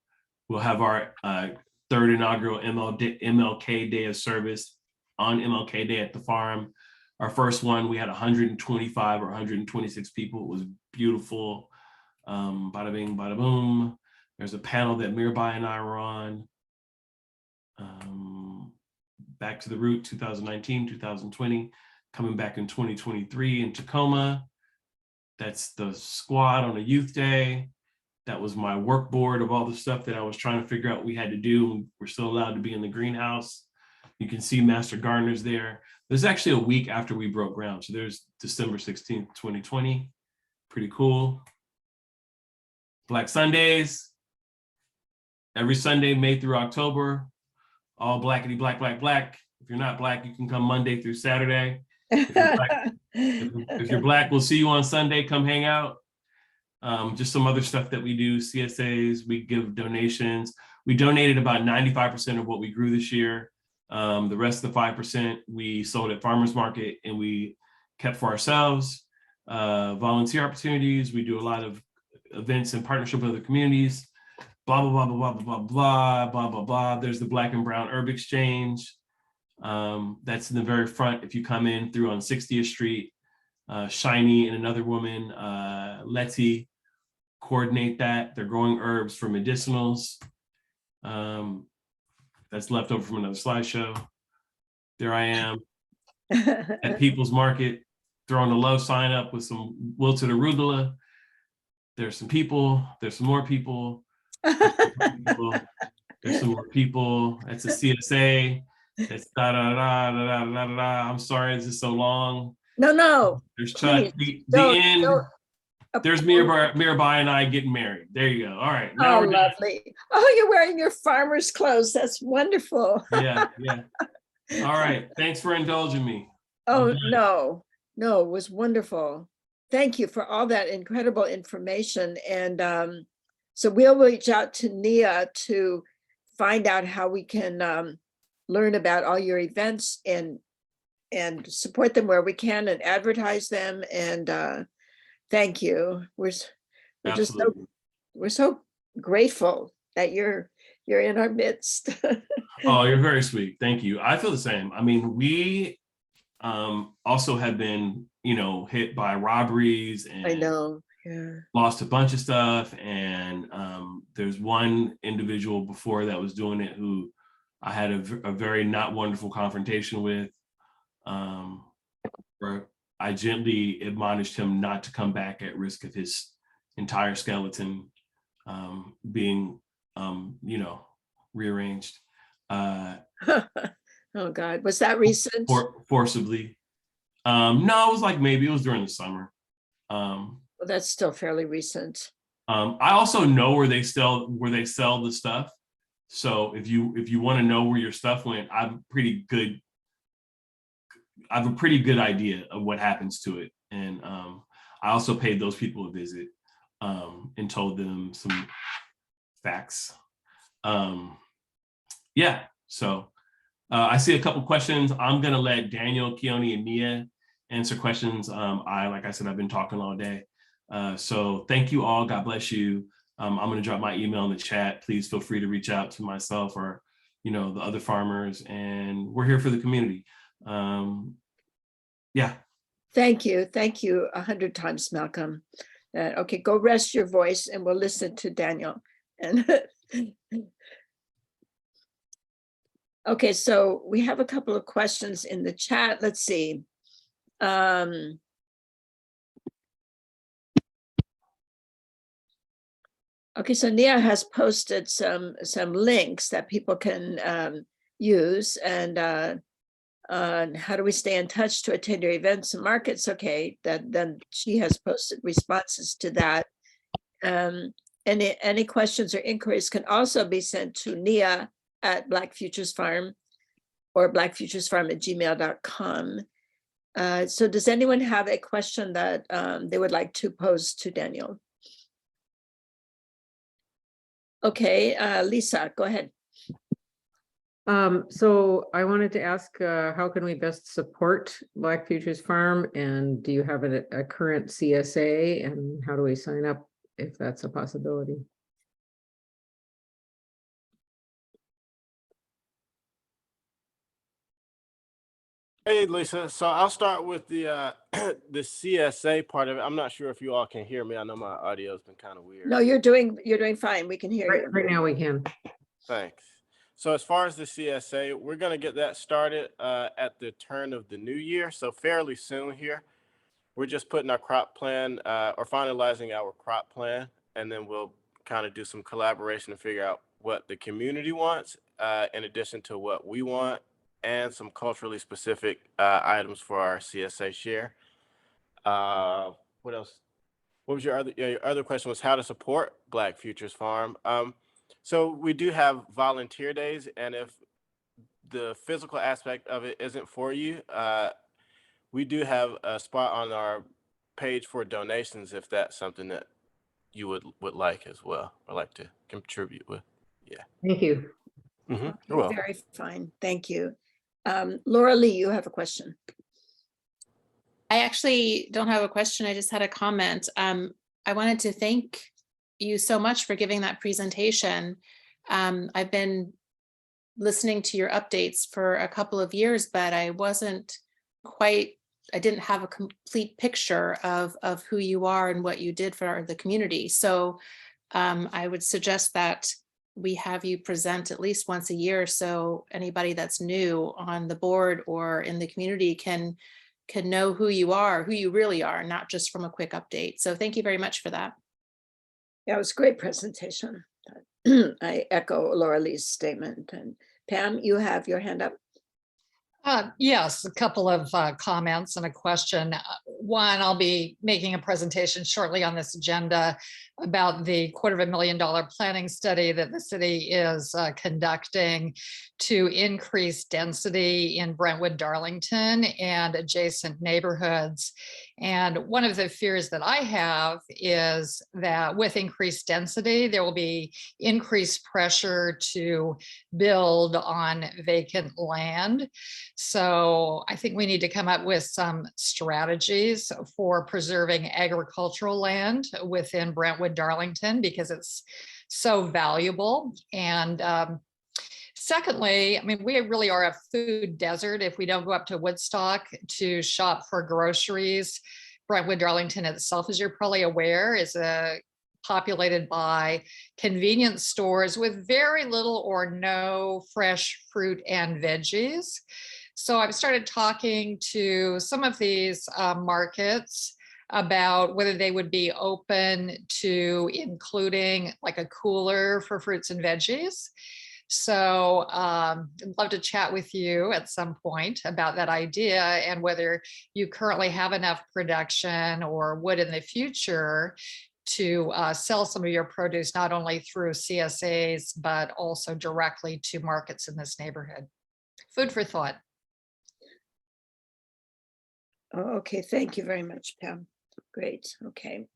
We'll have our 3rd inaugural MLK Day of Service on MLK Day at the farm. Our first one, we had 125 or 126 people. It was beautiful. Bada bing, bada boom. There's a panel that Mirabai and I were on. Back to the Root, 2019, 2020, coming back in 2023 in Tacoma. That's the squad on a youth day. That was my work board of all the stuff that I was trying to figure out we had to do. We're still allowed to be in the greenhouse. You can see Master Gardeners there. There's actually a week after we broke ground. So there's December 16th, 2020. Pretty cool. Black Sundays. every Sunday, May through October, all blackity black, black, black. If you're not black, you can come Monday through Saturday. If you're black, we'll see you on Sunday. Come hang out. Just some other stuff that we do, CSAs, we give donations. We donated about 95% of what we grew this year. The rest of the 5% we sold at farmers market and we kept for ourselves. Volunteer opportunities, we do a lot of events in partnership with other communities. Blah, blah, blah, blah, blah, blah, blah, blah, blah, blah. There's the Black and Brown Herb Exchange. That's in the very front. If you come in through on 60th Street, Shiny and another woman, Letty, coordinate that. They're growing herbs for medicinals. That's left over from another slideshow. There I am at People's Market, throwing a love sign up with some wilted arugula. There's some people, there's some more people. There's some more people. That's a CSA. It's da da da da da da da. I'm sorry, this is so long. No. There's Chuck. Please, The don't- end. don't There's Mirabai and I getting married. There you go. All right. Oh, We're done. lovely. Oh, you're wearing your farmer's clothes. That's wonderful. Yeah. All right. Thanks for indulging me. Oh, done. no, it was wonderful. Thank you for all that incredible information. And so we'll reach out to Nia to find out how we can learn about all your events and support them where we can and advertise them. And thank you. We're so grateful that you're in our midst. Oh, you're very sweet. Thank you. I feel the same. I mean, we also have been, hit by robberies and I know. Yeah. lost a bunch of stuff. And there's one individual before that was doing it who I had a very not wonderful confrontation with, where I gently admonished him not to come back at risk of his entire skeleton being, rearranged. Oh God, was that recent? Forcibly. No, it was during the summer. Well, that's still fairly recent. I also know where they sell the stuff. So if you want to know where your stuff went, I have a pretty good idea of what happens to it. And I also paid those people a visit and told them some facts. So I see a couple questions. I'm gonna let Daniel, Keone, and Nia answer questions. Like I said, I've been talking all day. So thank you all. God bless you. I'm gonna drop my email in the chat. Please feel free to reach out to myself or the other farmers, and we're here for the community. Thank you 100 times, Malcolm. Okay, go rest your voice and we'll listen to Daniel. And okay, so we have a couple of questions in the chat. Let's see. Okay, so Nia has posted some links that people can use, and how do we stay in touch to attend your events and markets? Okay, then she has posted responses to that. Any questions or inquiries can also be sent to Nia at Black Futures Farm or blackfuturesfarm@gmail.com. So does anyone have a question that they would like to pose to Daniel? Okay, Lisa, go ahead. So I wanted to ask, how can we best support Black Futures Farm? And do you have a current CSA, and how do we sign up if that's a possibility? Hey, Lisa. So I'll start with the the CSA part of it. I'm not sure if you all can hear me. I know my audio has been kind of weird. No, you're doing fine. We can hear you. Right now we can. Thanks. So as far as the CSA, we're going to get that started at the turn of the new year. So fairly soon here. We're just putting our crop plan or finalizing our crop plan, and then we'll kind of do some collaboration to figure out what the community wants in addition to what we want, and some culturally specific items for our CSA share. What else? What was your other question was how to support Black Futures Farm. So we do have volunteer days, and if the physical aspect of it isn't for you, we do have a spot on our page for donations if that's something that you would like as well, or like to contribute with. Yeah. Thank you. You're Okay, welcome. very fine. Thank you. Laura Lee, you have a question. I actually don't have a question. I just had a comment. I wanted to thank you so much for giving that presentation. I've been listening to your updates for a couple of years, but I didn't have a complete picture of who you are and what you did for the community. So I would suggest that we have you present at least once a year, so anybody that's new on the board or in the community can know who you are, who you really are, not just from a quick update. So thank you very much for that. Yeah, it was a great presentation. I echo Laura Lee's statement. And Pam, you have your hand up. Yes, a couple of comments and a question. One, I'll be making a presentation shortly on this agenda about the $250,000 planning study that the city is conducting to increase density in Brentwood, Darlington, and adjacent neighborhoods. And one of the fears that I have is that with increased density, there will be increased pressure to build on vacant land. So I think we need to come up with some strategies for preserving agricultural land within Brentwood, Darlington, because it's so valuable. And secondly, I mean, we really are a food desert if we don't go up to Woodstock to shop for groceries. Brentwood, Darlington itself, as you're probably aware, is populated by convenience stores with very little or no fresh fruit and veggies. So I've started talking to some of these markets about whether they would be open to including like a cooler for fruits and veggies. So I'd love to chat with you at some point about that idea and whether you currently have enough production or would in the future to sell some of your produce, not only through CSAs, but also directly to markets in this neighborhood. Food for thought. Oh, okay, thank you very much, Pam. Great, okay.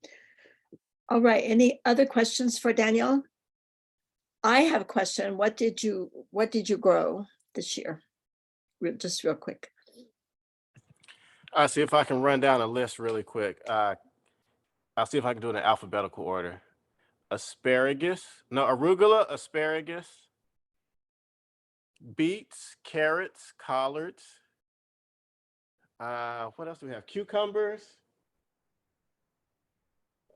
All right, any other questions for Daniel? I have a question. What did you grow this year? Just real quick. I'll see if I can run down a list really quick. I'll see if I can do it in alphabetical order. Arugula, asparagus, beets, carrots, collards. What else do we have? Cucumbers,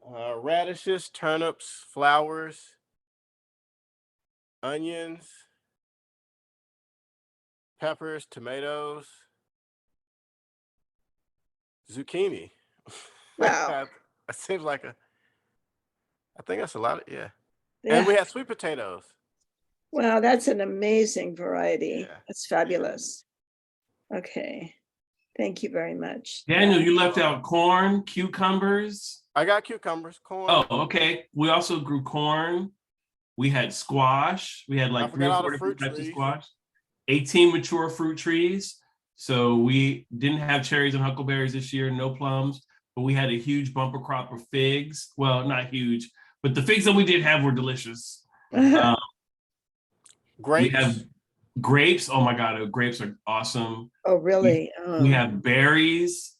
radishes, turnips, flowers, onions, peppers, tomatoes, zucchini. Wow. It seems like I think that's a lot. Yeah. And we have sweet potatoes. Wow, that's an amazing variety. Yeah. That's fabulous. Okay, thank you very much. Daniel, you left out corn, cucumbers. I got cucumbers, corn. Oh, okay. We also grew corn. We had squash. We had like 3 or 4 different types of squash. 18 mature fruit trees. So we didn't have cherries and huckleberries this year, no plums, but we had a huge bumper crop of figs. Well, not huge, but the figs that we did have were delicious. Grapes. We have grapes. Oh my God, grapes are awesome. Oh, really? We have berries.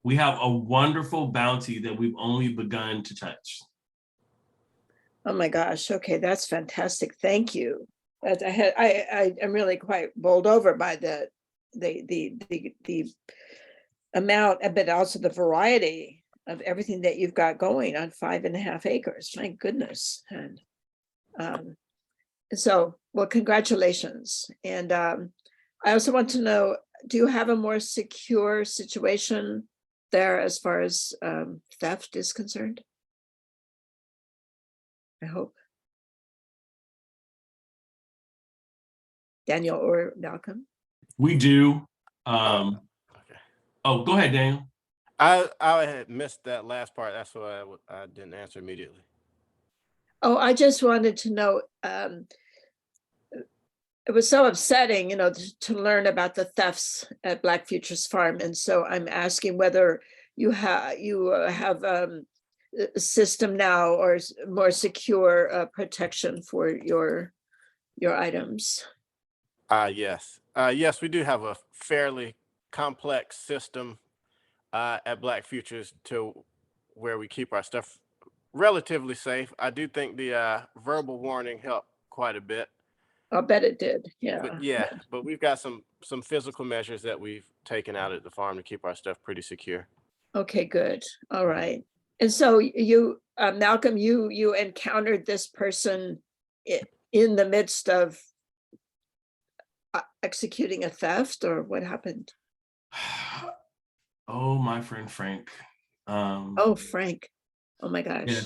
We have a wonderful bounty that we've only begun to touch. Oh my gosh. Okay, that's fantastic. Thank you. I am really quite bowled over by the amount, but also the variety of everything that you've got going on 5.5 acres. My goodness. And so, well, congratulations. And I also want to know, do you have a more secure situation there as far as theft is concerned? I hope. Daniel or Malcolm? We do. Okay. Oh, go ahead, Daniel. I had missed that last part. That's why I didn't answer immediately. Oh, I just wanted to know, it was so upsetting, to learn about the thefts at Black Futures Farm. And so I'm asking whether you have a system now or more secure protection for your items. Yes. Yes, we do have a fairly complex system at Black Futures to where we keep our stuff relatively safe. I do think the verbal warning helped quite a bit. I'll bet it did. Yeah. But yeah, but we've got some physical measures that we've taken out at the farm to keep our stuff pretty secure. Okay, good. All right. And so you, Malcolm, you encountered this person in the midst of executing a theft, or what happened? Oh, my friend Frank. Oh, Frank. Oh my gosh. Yeah,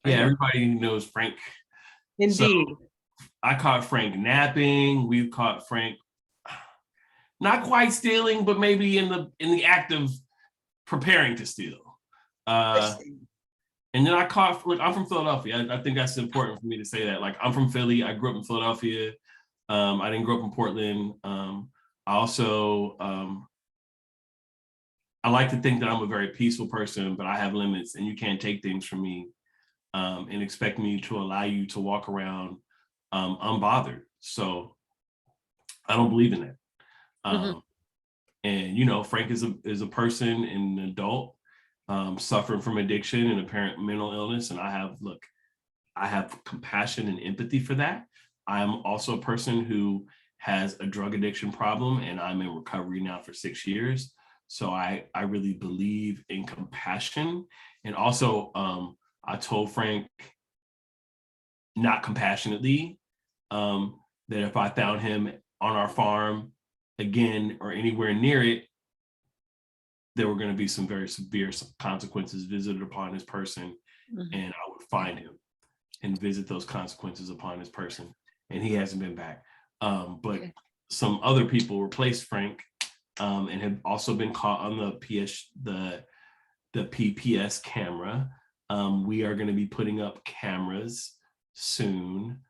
I know. everybody knows Frank. Indeed. So I caught Frank napping. We've caught Frank not quite stealing, but maybe in the act of preparing to steal. And then I caught, like, I'm from Philadelphia. I think that's important for me to say that. Like, I'm from Philly. I grew up in Philadelphia. I didn't grow up in Portland. I also, I like to think that I'm a very peaceful person, but I have limits, and you can't take things from me and expect me to allow you to walk around unbothered. So I don't believe in that. And Frank is a person and an adult suffering from addiction and apparent mental illness, and I have compassion and empathy for that. I'm also a person who has a drug addiction problem, and I'm in recovery now for 6 years. So I really believe in compassion. And also, I told Frank, not compassionately, that if I found him on our farm again or anywhere near it, there were going to be some very severe consequences visited upon his person, and I would find him and visit those consequences upon his person. And he hasn't been back. But some other people replaced Frank and have also been caught on the PPS camera. We are going to be putting up cameras soon,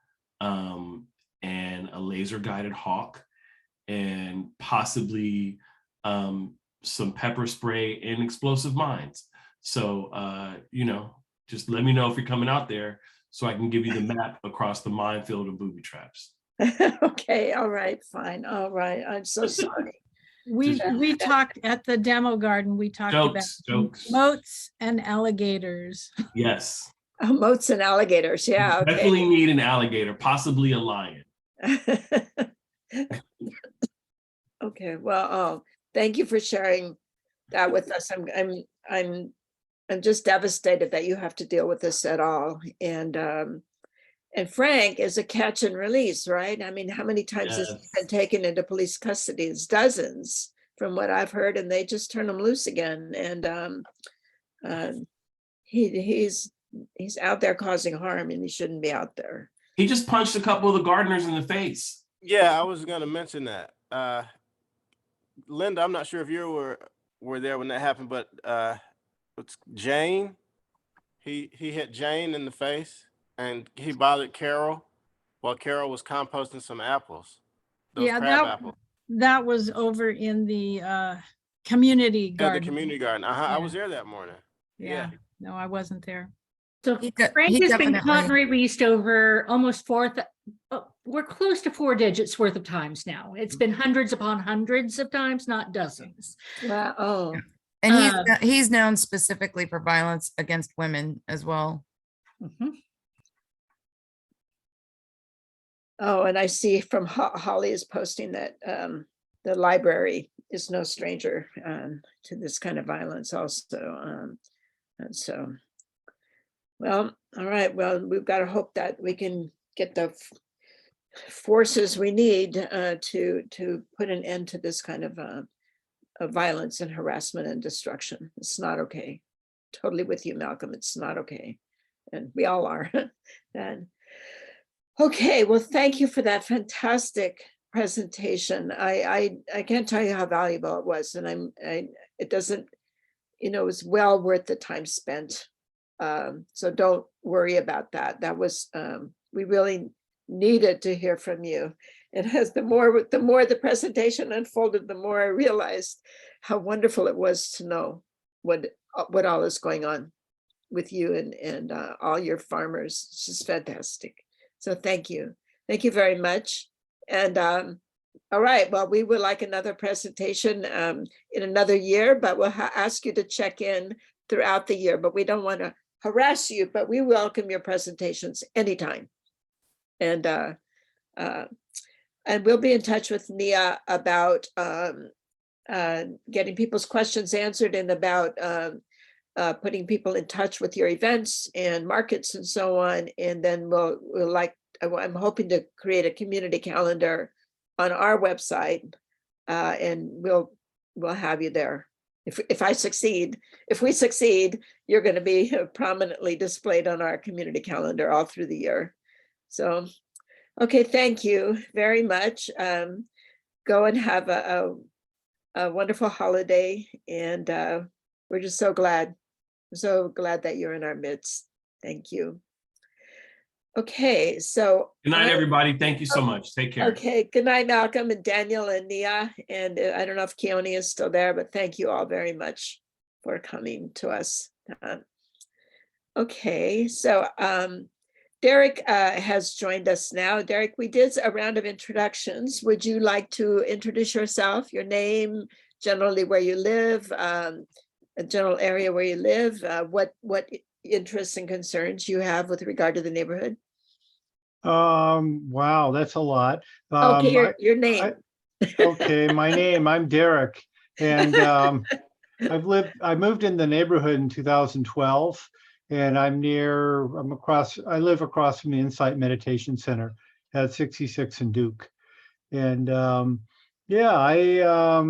and a laser guided hawk, and possibly some pepper spray and explosive mines. So, just let me know if you're coming out there so I can give you the map across the minefield of booby traps. Okay, all right, fine. All right. I'm so sorry. We talked at the demo garden, we talked Jokes. about moats and alligators. Yes. Oh, moats and alligators. Yeah. Okay. Definitely need an alligator, possibly a lion. Okay. Well, thank you for sharing that with us. I'm just devastated that you have to deal with this at all. And Frank is a catch and release, right? I mean, how many times has he been taken into police custody? It's dozens from what I've heard, and they just turn him loose again. And he's out there causing harm, and he shouldn't be out there. He just punched a couple of the gardeners in the face. Yeah, I was going to mention that. Linda, I'm not sure if you were there when that happened, but it's Jane. He hit Jane in the face, and he bothered Carol while Carol was composting some apples. Those crab apples. That was over in the community garden. The community garden. Yeah. I was there that morning. Yeah. No, I wasn't there. So Frank has been caught and released over almost we're close to 4 digits worth of times now. It's been hundreds upon hundreds of times, not dozens. Wow. Oh. And he's known specifically for violence against women as well. Oh, and I see from Holly is posting that the library is no stranger to this kind of violence also. And so, well, all right. Well, we've got to hope that we can get the forces we need to put an end to this kind of violence and harassment and destruction. It's not okay. Totally with you, Malcolm. It's not okay. And we all are. And okay, well, thank you for that fantastic presentation. I can't tell you how valuable it was. And it doesn't, it was well worth the time spent So don't worry about that. That was, we really needed to hear from you. And as the more the presentation unfolded, the more I realized how wonderful it was to know what all is going on with you and all your farmers. It's just fantastic. So thank you. Thank you very much. And all right, well, we would like another presentation in another year, but we'll ask you to check in throughout the year. But we don't want to harass you, but we welcome your presentations anytime. And we'll be in touch with Nia about getting people's questions answered and about putting people in touch with your events and markets and so on. And then I'm hoping to create a community calendar on our website, and we'll have you there. If I succeed, if we succeed, you're going to be prominently displayed on our community calendar all through the year. So, okay, thank you very much. Go and have a wonderful holiday, and we're just so glad that you're in our midst. Thank you. Okay, so Good night, everybody. Thank you so much. Take care. okay, good night, Malcolm and Daniel and Nia. And I don't know if Keone is still there, but thank you all very much for coming to us. Okay, so Derek has joined us now. Derek, we did a round of introductions. Would you like to introduce yourself, your name, generally where you live, a general area where you live, what interests and concerns you have with regard to the neighborhood? Wow, that's a lot. Okay, your name. Okay, my name, I'm Derek, and I moved in the neighborhood in 2012, and I live across from the Insight Meditation Center at 66 and Duke. And yeah,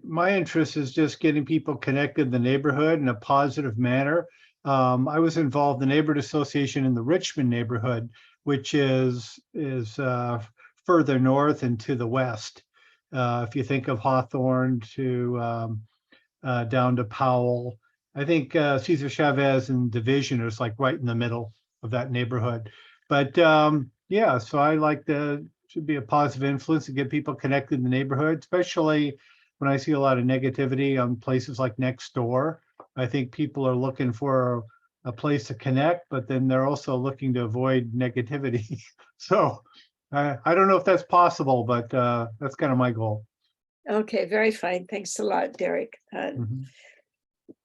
my interest is just getting people connected in the neighborhood in a positive manner. I was involved in the neighborhood association in the Richmond neighborhood, which is further north and to the west. If you think of Hawthorne to down to Powell, I think Cesar Chavez and Division is like right in the middle of that neighborhood. But yeah, so I like to be a positive influence and get people connected in the neighborhood, especially when I see a lot of negativity on places like next door. I think people are looking for a place to connect, but then they're also looking to avoid negativity. So I don't know if that's possible, but that's kind of my goal. Okay, very fine. Thanks a lot, Derek.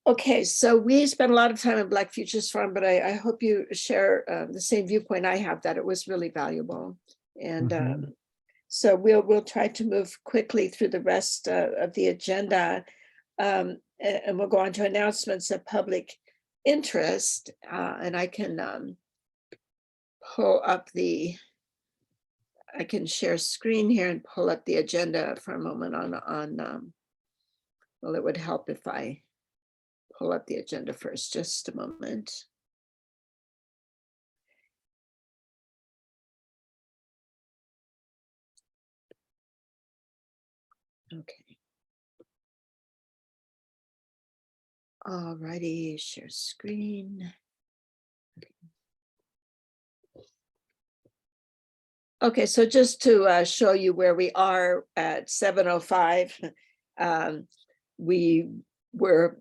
Okay, so we spent a lot of time in Black Futures Farm, but I hope you share the same viewpoint I have, that it was really valuable. And so we'll try to move quickly through the rest of the agenda, and we'll go on to announcements of public interest. And I can pull up I can share screen here and pull up the agenda for a moment on well, it would help if I pull up the agenda first, just a moment. Okay. All righty, share screen. Okay, so just to show you where we are at 7:05, we were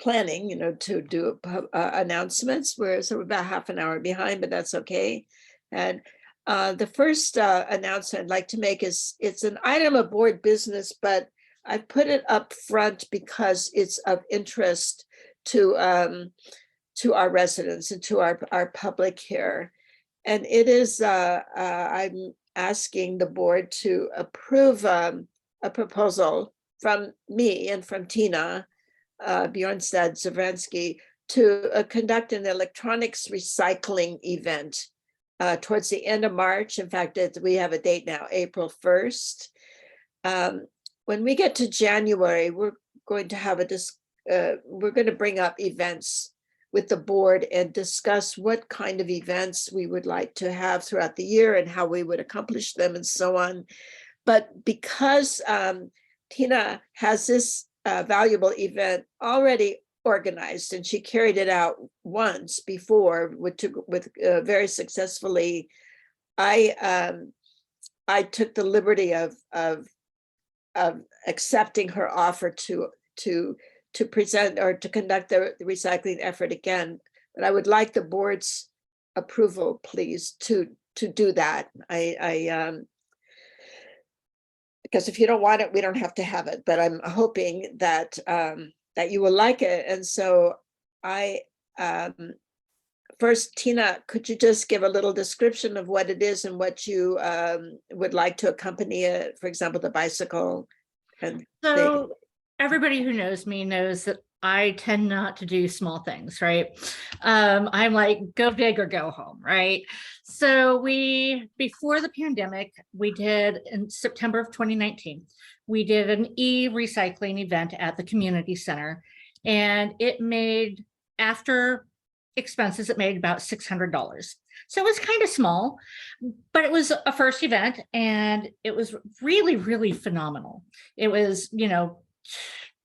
planning, to do announcements. So we're about half an hour behind, but that's okay. And the first announcement I'd like to make is it's an item of board business, but I put it up front because it's of interest to our residents and to our public here. And it is, I'm asking the board to approve a proposal from me and from Tina Bjornstad Zavransky to conduct an electronics recycling event towards the end of March. In fact, we have a date now, April 1st. When we get to January, we're going to have we're going to bring up events with the board and discuss what kind of events we would like to have throughout the year and how we would accomplish them and so on. But because Tina has this valuable event already organized, and she carried it out once before with very successfully. I took the liberty of accepting her offer to present or to conduct the recycling effort again. But I would like the board's approval, please, to do that. Because if you don't want it, we don't have to have it. But I'm hoping that that you will like it. And so I first, Tina, could you just give a little description of what it is and what you would like to accompany it? For example, the bicycle. And So everybody who knows me knows that I tend not to do small things, right? I'm like, go big or go home, right? So before the pandemic, we did in September of 2019, we did an e-recycling event at the community center, and it made, after expenses, it made about $600. So it was kind of small, but it was a first event, and it was really, really phenomenal. It was,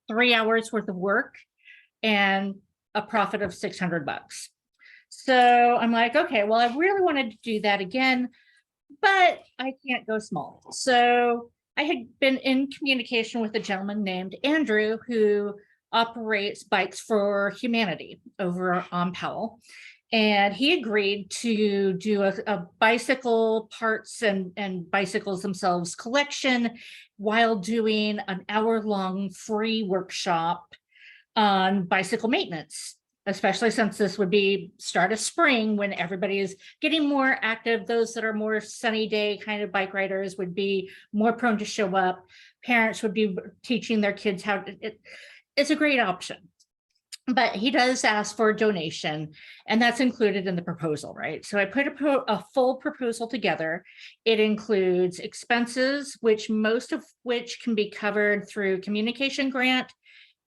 3 hours worth of work and a profit of $600. So I'm like, okay, well, I really wanted to do that again, but I can't go small. So I had been in communication with a gentleman named Andrew, who operates Bikes for Humanity over on Powell. And he agreed to do a bicycle parts and bicycles themselves collection while doing an hour-long free workshop on bicycle maintenance, especially since this would be start of spring when everybody is getting more active. Those that are more sunny day kind of bike riders would be more prone to show up. Parents would be teaching their kids how to, it's a great option. But he does ask for a donation, and that's included in the proposal, right? So I put a full proposal together. It includes expenses, which most of which can be covered through communication grant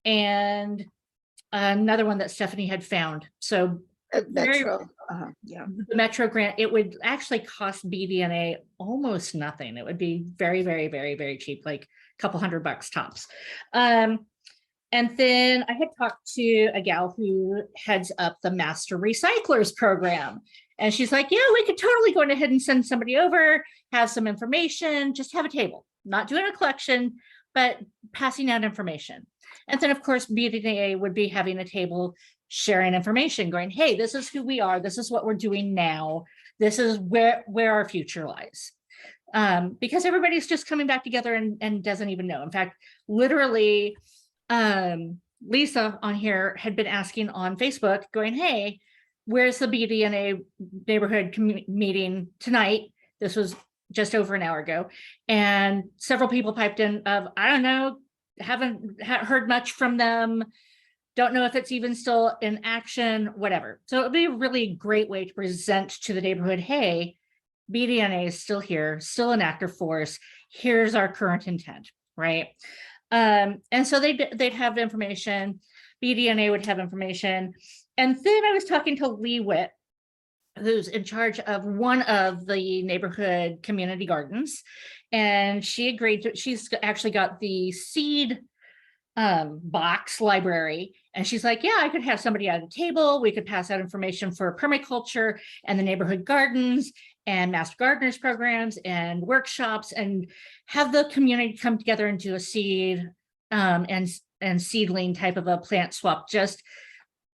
and another one that Stephanie had found. So Metro, yeah. The Metro grant, it would actually cost BDNA almost nothing. It would be very, very, very, very cheap, like a couple $100 tops. And then I had talked to a gal who heads up the Master Recyclers program. And she's like, yeah, we could totally go ahead and send somebody over, have some information, just have a table, not doing a collection, but passing out information. And then, of course, BDNA would be having a table sharing information, going, hey, this is who we are. This is what we're doing now. This is where our future lies. Because everybody's just coming back together and doesn't even know. In fact, literally, Lisa on here had been asking on Facebook, going, hey, where's the BDNA neighborhood meeting tonight? This was just over an hour ago. And several people piped in of, I don't know, haven't heard much from them. Don't know if it's even still in action, whatever. So it'd be a really great way to present to the neighborhood, hey, BDNA is still here, still an active force. Here's our current intent, right? And so they'd have information, BDNA would have information. And then I was talking to Lee Witt, who's in charge of one of the neighborhood community gardens. And she agreed to, she's actually got the seed box library. And she's like, yeah, I could have somebody at a table. We could pass out information for permaculture and the neighborhood gardens and Master Gardeners programs and workshops, and have the community come together and do a seed and seedling type of a plant swap, just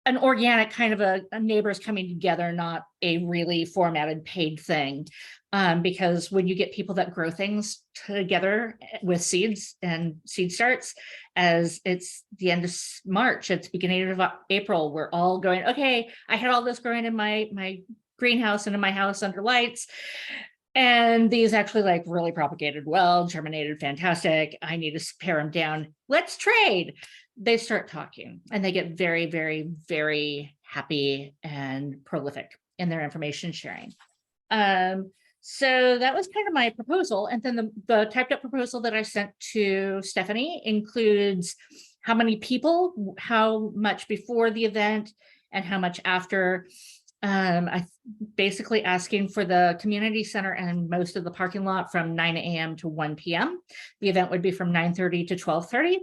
an organic kind of a neighbors coming together, not a really formatted paid thing. Because when you get people that grow things together with seeds and seed starts, as it's the end of March, it's beginning of April, we're all going, okay, I had all this growing in my greenhouse and in my house under lights. And these actually like really propagated well, germinated fantastic. I need to pare them down. Let's trade. They start talking and they get very, very, very happy and prolific in their information sharing. So that was kind of my proposal. And then the typed up proposal that I sent to Stephanie includes how many people, how much before the event, and how much after. I basically asking for the community center and most of the parking lot from 9 a.m. to 1 p.m. The event would be from 9:30 to 12:30.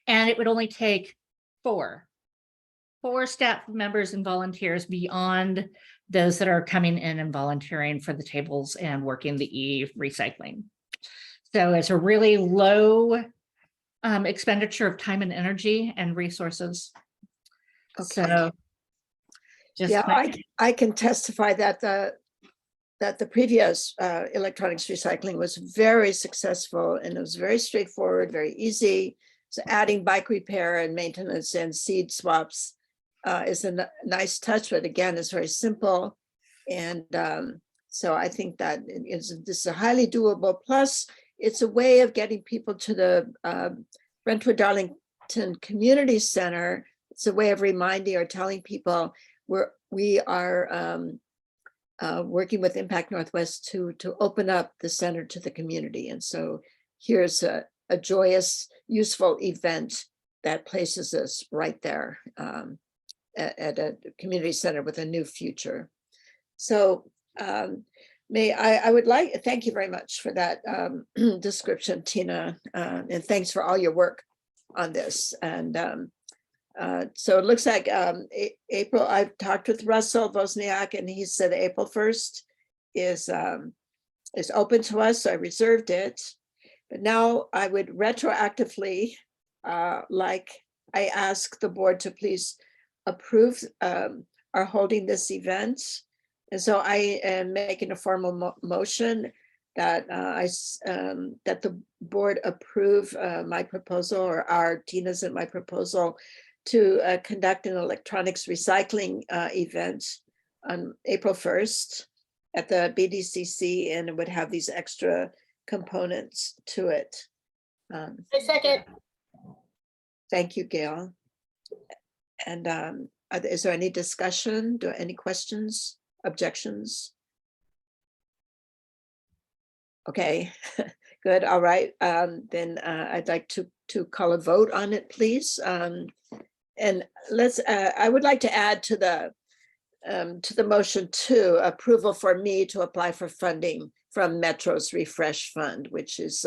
And it would only take Four staff members and volunteers beyond those that are coming in and volunteering for the tables and working the e-recycling. So it's a really low expenditure of time and energy and resources. Okay. So just Yeah, I can testify that the previous electronics recycling was very successful, and it was very straightforward, very easy. So adding bike repair and maintenance and seed swaps is a nice touch, but again, it's very simple. And so I think that this is a highly doable. Plus, it's a way of getting people to the Brentwood Darlington Community Center. It's a way of reminding or telling people we are working with Impact Northwest to open up the center to the community. And so here's a joyous, useful event that places us right there at a community center with a new future. So I would like, thank you very much for that description, Tina, and thanks for all your work on this. And so it looks like April, I've talked with Russell Wozniak, and he said April 1st is open to us, so I reserved it. But now I would retroactively, like I ask the board to please approve our holding this event. And so I am making a formal motion that that the board approve my proposal, or our Tina's and my proposal, to conduct an electronics recycling event on April 1st at the BDCC, and it would have these extra components to it. I second. Thank you, Gail. And is there any discussion? Any questions, objections? Okay, good. All right. Then I'd like to call a vote on it, please. And let's. I would like to add to the motion too, approval for me to apply for funding from Metro's Refresh Fund, which is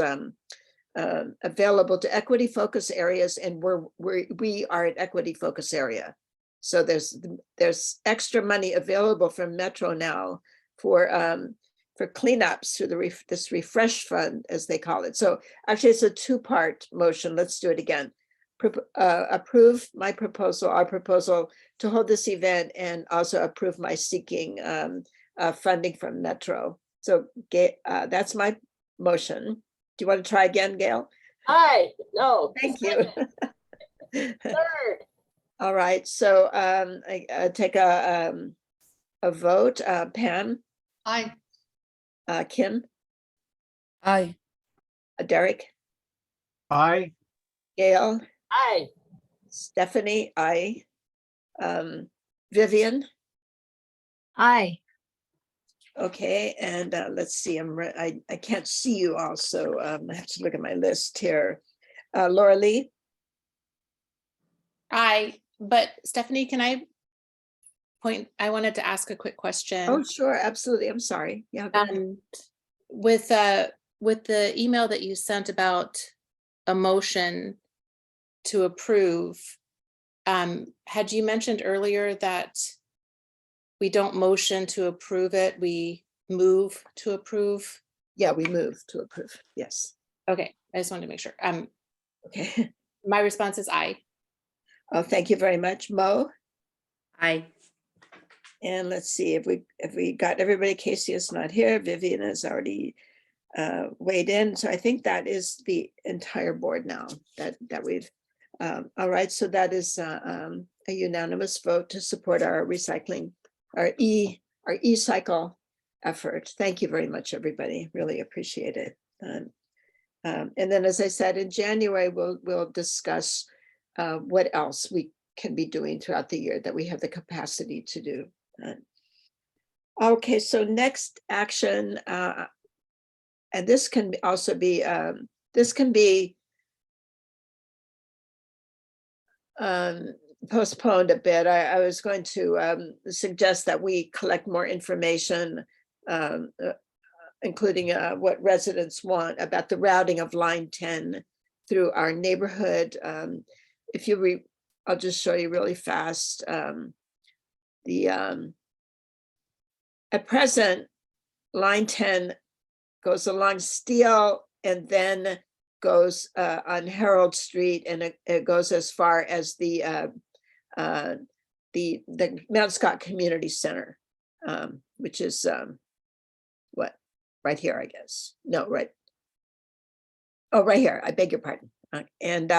available to equity focus areas, and we are an equity focus area. So there's extra money available from Metro now for cleanups through this Refresh Fund, as they call it. So actually, it's a two-part motion. Let's do it again. Approve my proposal, our proposal to hold this event, and also approve my seeking funding from Metro. So that's my motion. Do you want to try again, Gail? Aye. No. Thank you. Third. All right. So I take a vote. Pam. Aye. Kim. Aye. Derek. Aye. Gail. Aye. Stephanie. Aye. Vivian. Aye. Okay, and let's see. I can't see you all, so I have to look at my list here. Laura Lee. Aye, but Stephanie, can I wanted to ask a quick question. Oh, sure, absolutely. I'm sorry. Yeah. go ahead. With the email that you sent about a motion to approve, had you mentioned earlier that we don't motion to approve it, we move to approve? Yeah, we move to approve. Yes. Okay, I just wanted to make sure. Okay. My response is aye. Oh, thank you very much, Mo. Aye. And let's see if we got everybody. Casey is not here. Vivian has already weighed in. So I think that is the entire board now that we've. All right. So that is a unanimous vote to support our recycling, our e-cycle effort. Thank you very much, everybody. Really appreciate it. And then, as I said, in January, we'll discuss what else we can be doing throughout the year that we have the capacity to do. Okay, so next action, and this can also be postponed a bit. I was going to suggest that we collect more information, including what residents want about the routing of line 10 through our neighborhood. If you I'll just show you really fast. At present, line 10 goes along Steel and then goes on Harold Street, and it goes as far as the Mount Scott Community Center, which is what, right here, I guess. No, right. Oh, right here. I beg your pardon. And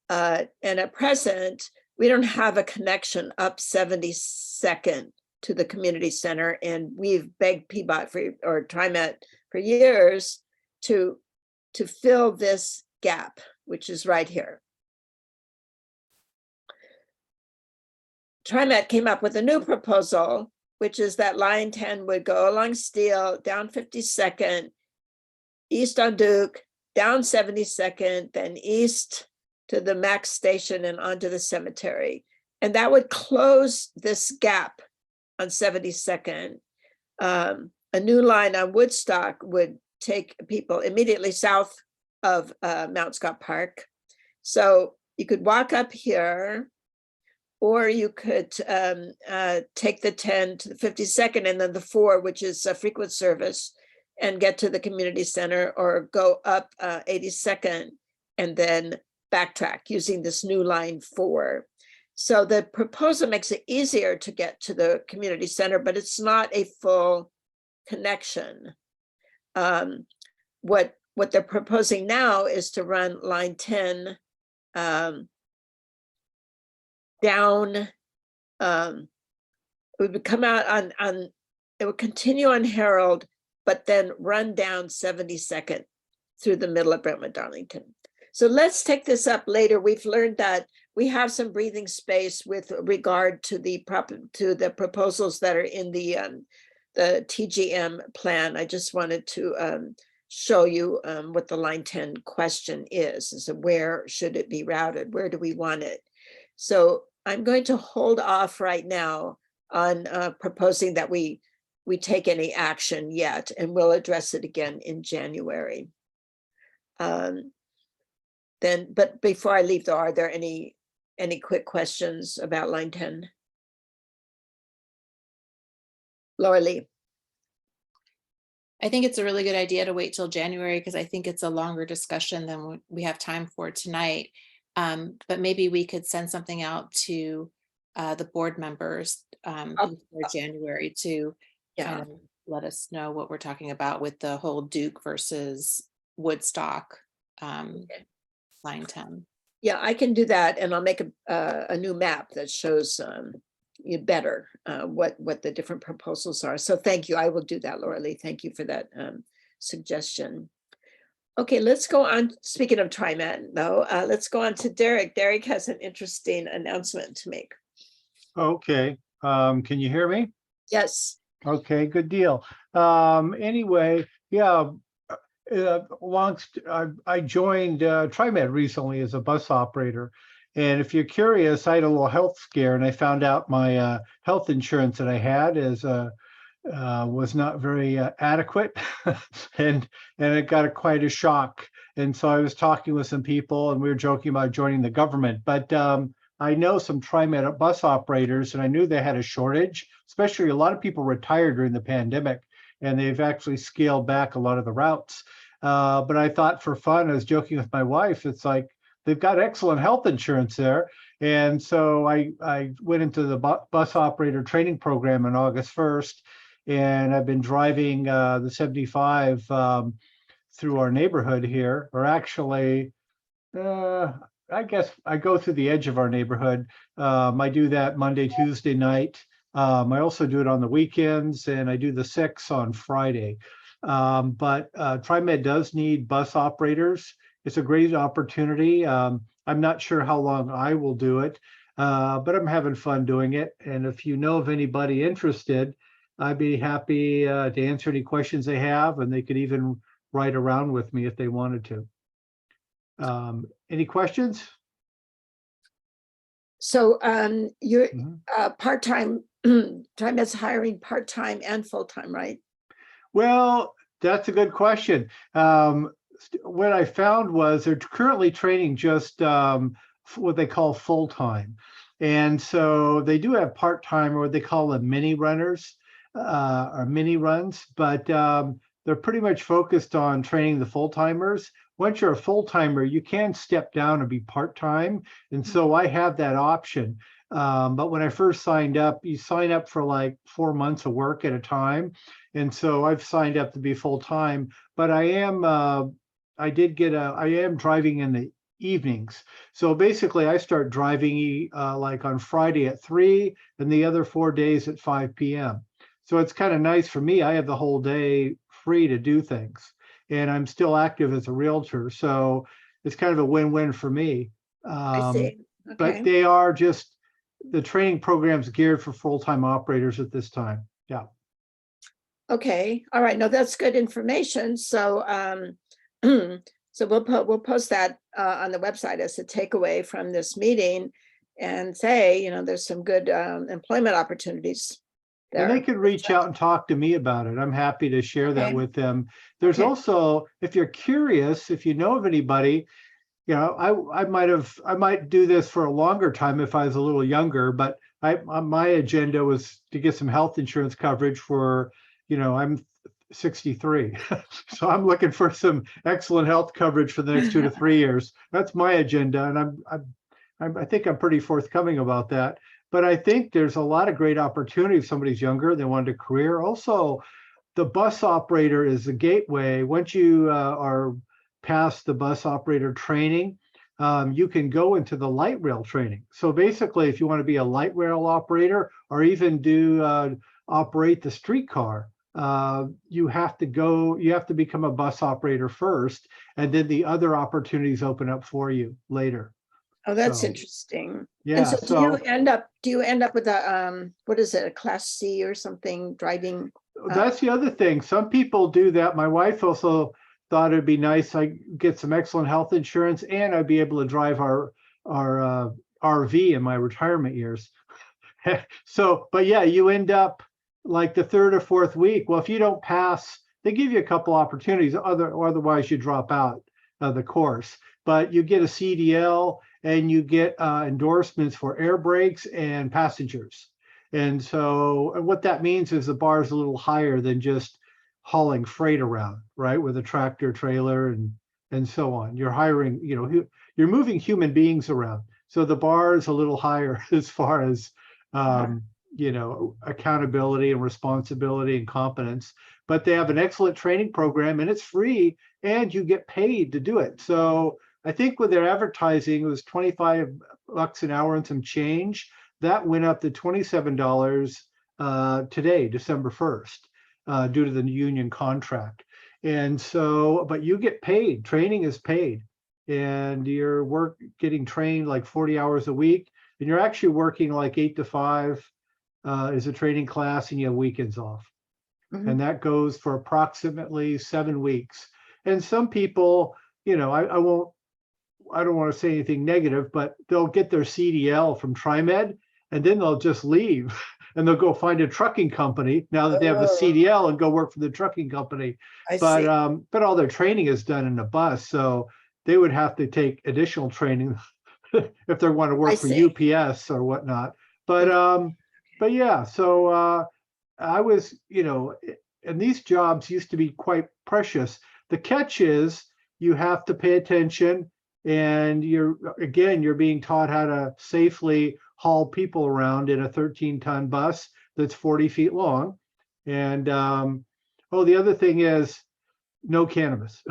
at present, we don't have a connection up 72nd to the community center, and we've begged PBOT or TriMet for years to fill this gap, which is right here. TriMet came up with a new proposal, which is that line 10 would go along Steel, down 52nd, east on Duke, down 72nd, then east to the Max station and onto the cemetery. And that would close this gap on 72nd. A new line on Woodstock would take people immediately south of Mount Scott Park. So you could walk up here, or you could take the 10 to the 52nd and then the 4, which is a frequent service, and get to the community center, or go up 82nd and then backtrack using this new line 4. So the proposal makes it easier to get to the community center, but it's not a full connection. What they're proposing now is to run line 10 down. It would come out on it would continue on Harold, but then run down 72nd through the middle of Brentwood Darlington. So let's take this up later. We've learned that we have some breathing space with regard to the proposals that are in the TGM plan. I just wanted to show you what the line 10 question is. So where should it be routed? Where do we want it? So I'm going to hold off right now on proposing that we take any action yet, and we'll address it again in January. But before I leave though, are there any quick questions about line 10? Laura Lee. I think it's a really good idea to wait till January, because I think it's a longer discussion than we have time for tonight. But maybe we could send something out to the board members before January to kind of let us know what we're talking about with the whole Duke versus Woodstock line 10. Yeah, I can do that, and I'll make a new map that shows you better what the different proposals are. So thank you. I will do that, Laura Lee. Thank you for that suggestion. Okay, let's go on. Speaking of TriMet, though, let's go on to Derek. Derek has an interesting announcement to make. Okay, can you hear me? Yes. Okay, good deal. Anyway, yeah, I joined TriMet recently as a bus operator. And if you're curious, I had a little health scare, and I found out my health insurance that I had was not very adequate, and it got quite a shock. And so I was talking with some people, and we were joking about joining the government. But I know some TriMet bus operators, and I knew they had a shortage, especially a lot of people retired during the pandemic, and they've actually scaled back a lot of the routes. But I thought for fun, I was joking with my wife, it's like, they've got excellent health insurance there. And so I went into the bus operator training program on August 1st, and I've been driving the 75 through our neighborhood here, or actually, I guess I go through the edge of our neighborhood. I do that Monday, Tuesday night. I also do it on the weekends, and I do the 6 on Friday. But TriMet does need bus operators. It's a great opportunity. I'm not sure how long I will do it, but I'm having fun doing it. And if you know of anybody interested, I'd be happy to answer any questions they have, and they could even ride around with me if they wanted to. Any questions? So you're part-time, TriMet's hiring part-time and full-time, right? Well, that's a good question. What I found was they're currently training just what they call full-time. And so they do have part-time, or what they call the mini runners, or mini runs, but they're pretty much focused on training the full-timers. Once you're a full-timer, you can step down and be part-time. And so I have that option. But when I first signed up, you sign up for like 4 months of work at a time. And so I've signed up to be full-time, but I am driving in the evenings. So basically I start driving like on Friday at 3 and the other 4 days at 5 p.m. So it's kind of nice for me. I have the whole day free to do things, and I'm still active as a realtor. So it's kind of a win-win for me. I see. But Okay. they are just the training programs geared for full-time operators at this time. Yeah. Okay, all right, no, that's good information. So so we'll post that on the website as a takeaway from this meeting and say, you know, there's some good employment opportunities And they there. can reach out and talk to me about it. I'm happy to share that Okay. with them. There's Okay. also, if you're curious, if you know of anybody, you know, I might do this for a longer time if I was a little younger, but my agenda was to get some health insurance coverage for, you know, I'm 63. So I'm looking for some excellent health coverage for the next 2 to 3 years. That's my agenda. And I think I'm pretty forthcoming about that. But I think there's a lot of great opportunity if somebody's younger, they want a career. Also, the bus operator is the gateway. Once you are past the bus operator training, you can go into the light rail training. So basically, if you want to be a light rail operator or even operate the streetcar, you have to become a bus operator first, and then the other opportunities open up for you later. Oh, that's So, interesting. yeah, And so so do you end up with a what is it, a class C or something driving? that's the other thing. Some people do that. My wife also thought it'd be nice. I get some excellent health insurance, and I'd be able to drive our RV in my retirement years. So, but yeah, you end up like the third or fourth week. Well, if you don't pass, they give you a couple opportunities. Otherwise, you drop out of the course. But you get a CDL, and you get endorsements for air brakes and passengers. And so what that means is the bar is a little higher than just hauling freight around, right? With a tractor trailer and so on. You're hiring, you know, you're moving human beings around. So the bar is a little higher as far as, you know, accountability and responsibility and competence. But they have an excellent training program, and it's free, and you get paid to do it. So I think with their advertising, it was $25 an hour and some change. That went up to $27 today, December 1st, due to the union contract. And so, but you get paid, training is paid, and you're getting trained like 40 hours a week, and you're actually working like 8 to 5 is a training class, and you have weekends off. And that goes for approximately 7 weeks. And some people, you know, I don't want to say anything negative, but they'll get their CDL from TriMed, and then they'll just leave and they'll go find a trucking company now that they have the CDL and go work for the trucking company. But all their training is done in a bus, so they would have to take additional training if they want to work for UPS or whatnot. But yeah, so I was, you know, and these jobs used to be quite precious. The catch is you have to pay attention, and you're being taught how to safely haul people around in a 13-ton bus that's 40 feet long. And the other thing is no cannabis.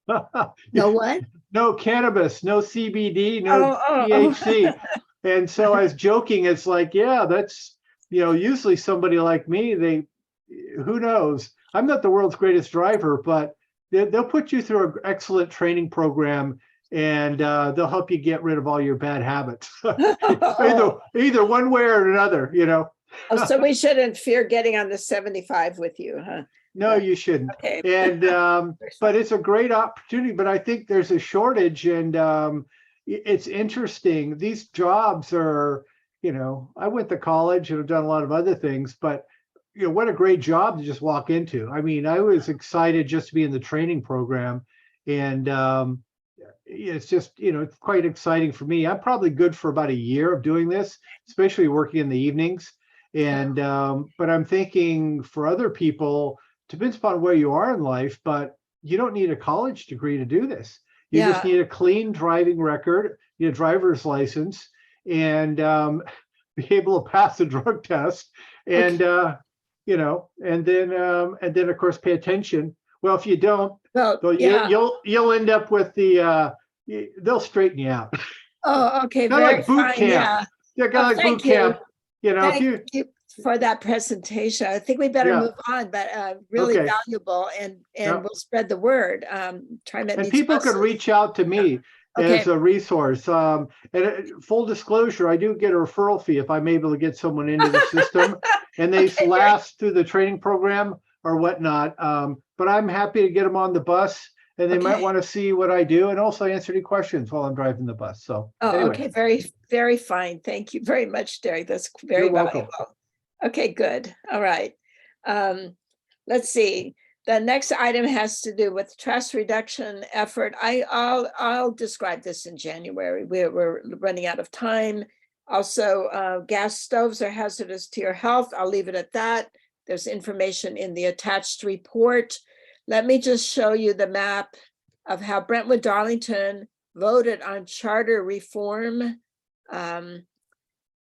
No what? No cannabis, no CBD, no THC. And so I was joking, it's like, yeah, that's, you know, usually somebody like me, who knows? I'm not the world's greatest driver, but they'll put you through an excellent training program, and they'll help you get rid of all your bad habits. either one way or another, you know. Oh, so we shouldn't fear getting on the 75 with you, huh? No, you shouldn't. Okay. And but it's a great opportunity. But I think there's a shortage, and it's interesting. These jobs are, you know, I went to college and have done a lot of other things, but you know, what a great job to just walk into. I mean, I was excited just to be in the training program, and it's just, it's quite exciting for me. I'm probably good for about a year of doing this, especially working in the evenings. And, but I'm thinking for other people, depends upon where you are in life, but you don't need a college degree to do this. You just Yeah. need a clean driving record, a driver's license, and be able to pass the drug test. And, and then of course, pay attention. Well, if you don't, Well, so yeah. you'll end up with they'll straighten you out. Oh, okay, Kind of very like boot fine, camp. yeah. Yeah, kind Oh, of like thank boot camp. If Thank you, you for that presentation. I think we better Yeah. move on, but really Okay. valuable, and Yeah. we'll spread the word. TriMet and needs people can buses. reach out to me Okay. as a resource. And full disclosure, I do get a referral fee if I'm able to get someone into the system, and they Okay, great. last through the training program or whatnot. But I'm happy to get them on the bus, and they might Okay. want to see what I do, and also answer any questions while I'm driving the bus. So Oh, anyway, okay, very, very fine. Thank you very much, Derek. That's very You're welcome. valuable. Okay, good. All right. Let's see. The next item has to do with trust reduction effort. I'll describe this in January. We're running out of time. Also, gas stoves are hazardous to your health. I'll leave it at that. There's information in the attached report. Let me just show you the map of how Brentwood Darlington voted on charter reform.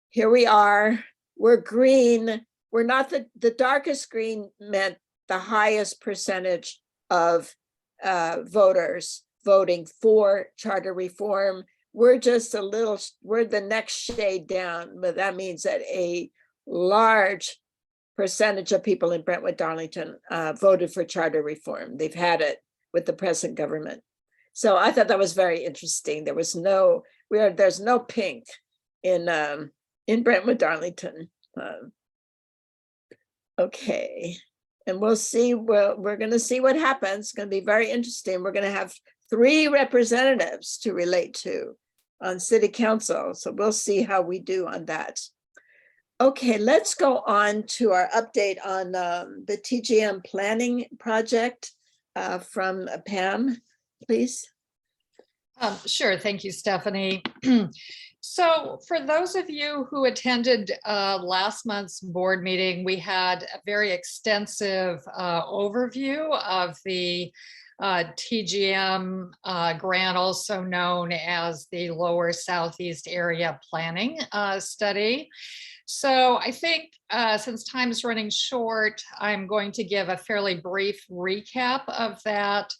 Here we are. We're green. We're not the darkest green meant the highest percentage of voters voting for charter reform. We're just we're the next shade down, but that means that a large percentage of people in Brentwood Darlington voted for charter reform. They've had it with the present government. So I thought that was very interesting. There's no pink in Brentwood Darlington. Okay, and we'll see. We're going to see what happens. It's going to be very interesting. We're going to have 3 representatives to relate to on city council. So we'll see how we do on that. Okay, let's go on to our update on the TGM planning project from Pam, please. Sure. Thank you, Stephanie. So for those of you who attended last month's board meeting, we had a very extensive overview of the TGM grant, also known as the Lower Southeast Area Planning Study. So I think since time is running short, I'm going to give a fairly brief recap of that.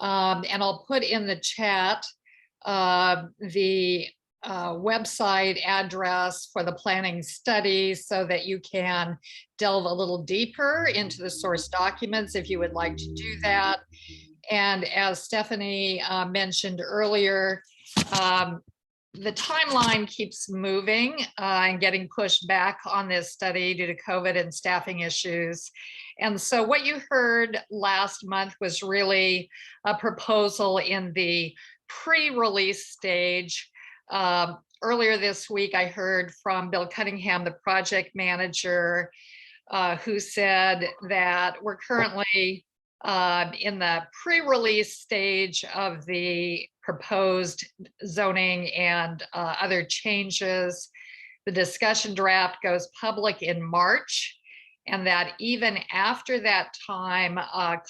And I'll put in the chat the website address for the planning study so that you can delve a little deeper into the source documents if you would like to do that. And as Stephanie mentioned earlier, the timeline keeps moving and getting pushed back on this study due to COVID and staffing issues. And so what you heard last month was really a proposal in the pre-release stage. Earlier this week, I heard from Bill Cunningham, the project manager, who said that we're currently in the pre-release stage of the proposed zoning and other changes. The discussion draft goes public in March, and that even after that time,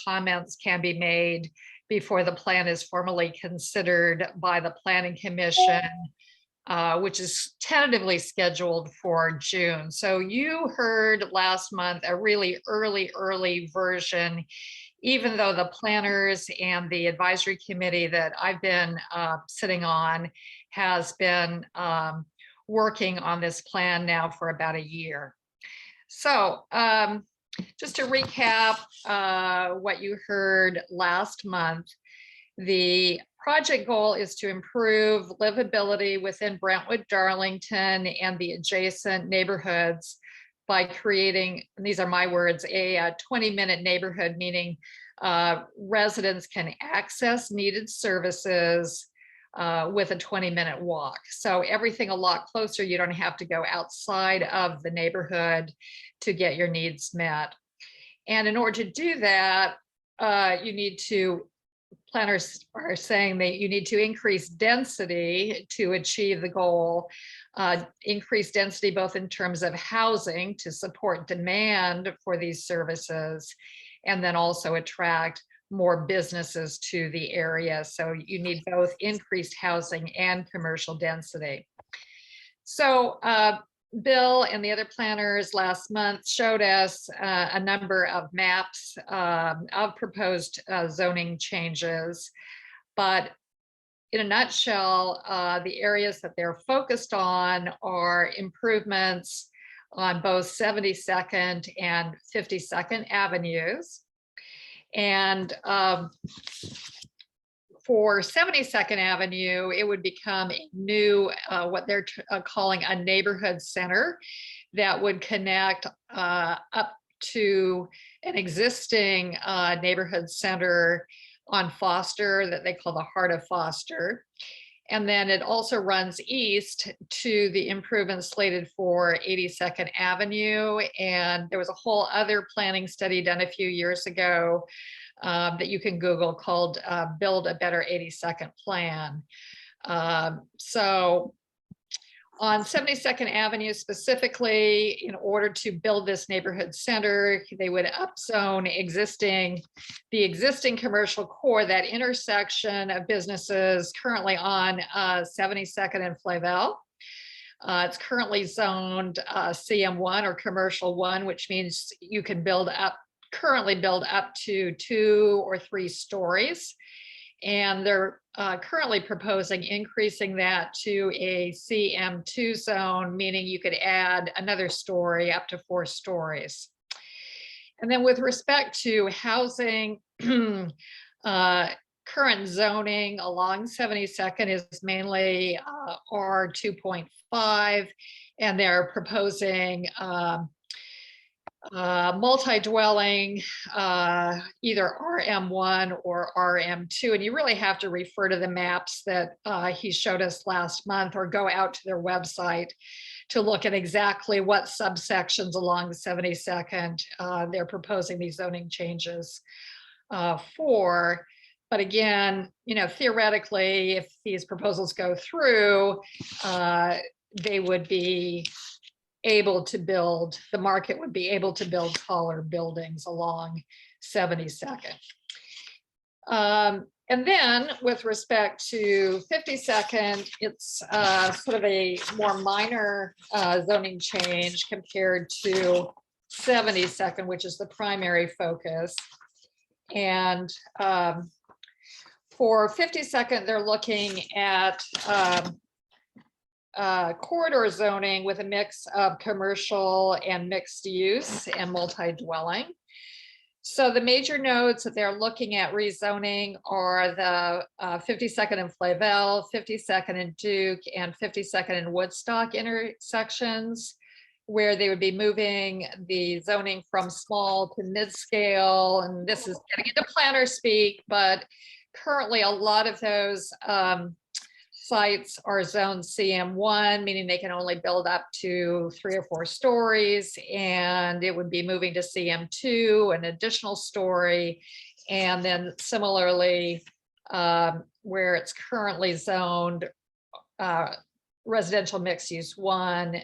comments can be made before the plan is formally considered by the Planning Commission, which is tentatively scheduled for June. So you heard last month a really early version, even though the planners and the advisory committee that I've been sitting on has been working on this plan now for about a year. So just to recap what you heard last month, the project goal is to improve livability within Brentwood, Darlington, and the adjacent neighborhoods by creating, and these are my words, a 20-minute neighborhood, meaning residents can access needed services with a 20-minute walk. So everything a lot closer. You don't have to go outside of the neighborhood to get your needs met. And in order to do that, you need to planners are saying that you need to increase density to achieve the goal. Increase density both in terms of housing to support demand for these services, and then also attract more businesses to the area. So you need both increased housing and commercial density. So Bill and the other planners last month showed us a number of maps of proposed zoning changes. But in a nutshell, the areas that they're focused on are improvements on both 72nd and 52nd Avenues. And for 72nd Avenue, it would become a new, what they're calling a neighborhood center that would connect up to an existing neighborhood center on Foster that they call the Heart of Foster. And then it also runs east to the improvements slated for 82nd Avenue. And there was a whole other planning study done a few years ago that you can Google called Build a Better 82nd Plan. So on 72nd Avenue specifically, in order to build this neighborhood center, they would upzone the existing commercial core, that intersection of businesses currently on 72nd and Flavel. It's currently zoned CM1 or Commercial 1, which means you can currently build up to 2 or 3 stories. And they're currently proposing increasing that to a CM2 zone, meaning you could add another story up to 4 stories. And then with respect to housing, current zoning along 72nd is mainly R2.5, and they're proposing multi-dwelling, either RM1 or RM2, and you really have to refer to the maps that he showed us last month, or go out to their website to look at exactly what subsections along the 72nd they're proposing these zoning changes for. But again, theoretically, if these proposals go through, they would be able to build, the market would be able to build taller buildings along 72nd. And then with respect to 52nd, it's sort of a more minor zoning change compared to 72nd, which is the primary focus. And for 52nd, they're looking at corridor zoning with a mix of commercial and mixed use and multi-dwelling. So the major nodes that they're looking at rezoning are the 52nd and Flavel, 52nd and Duke, and 52nd and Woodstock intersections, where they would be moving the zoning from small to mid-scale. And this is getting into planner speak, but currently a lot of those sites are zoned CM1, meaning they can only build up to 3 or 4 stories, and it would be moving to CM2, an additional story. And then similarly, where it's currently zoned residential mixed use 1,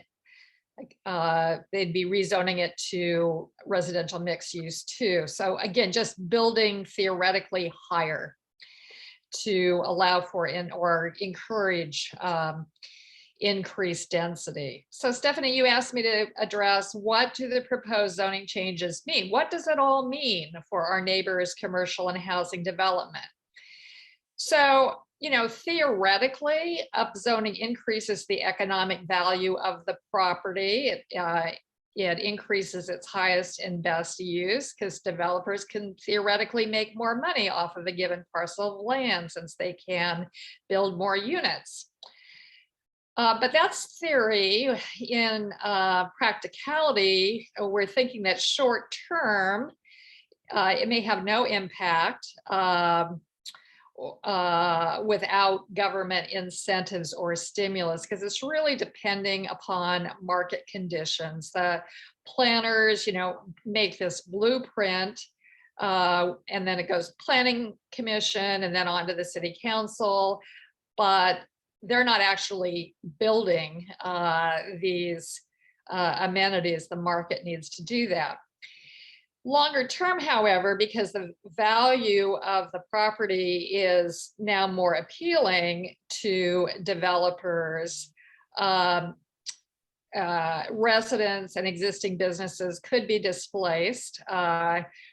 they'd be rezoning it to residential mixed use 2. So again, just building theoretically higher to allow for or encourage increased density. So Stephanie, you asked me to address, what do the proposed zoning changes mean? What does it all mean for our neighbors' commercial and housing development? So, theoretically, upzoning increases the economic value of the property. It increases its highest and best use because developers can theoretically make more money off of a given parcel of land since they can build more units. But that's theory. In practicality, we're thinking that short term, it may have no impact without government incentives or stimulus, because it's really depending upon market conditions. The planners, make this blueprint And then it goes planning commission and then on to the city council. But they're not actually building these amenities. The market needs to do that. Longer term, however, because the value of the property is now more appealing to developers, residents and existing businesses could be displaced.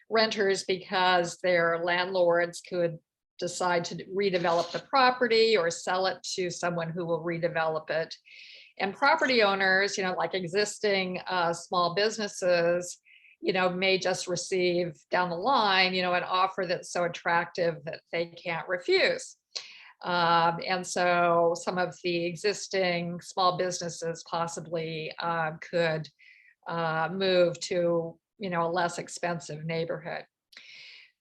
Renters, because their landlords could decide to redevelop the property or sell it to someone who will redevelop it. And property owners, like existing small businesses, may just receive down the line, an offer that's so attractive that they can't refuse. And so some of the existing small businesses possibly could move to, a less expensive neighborhood.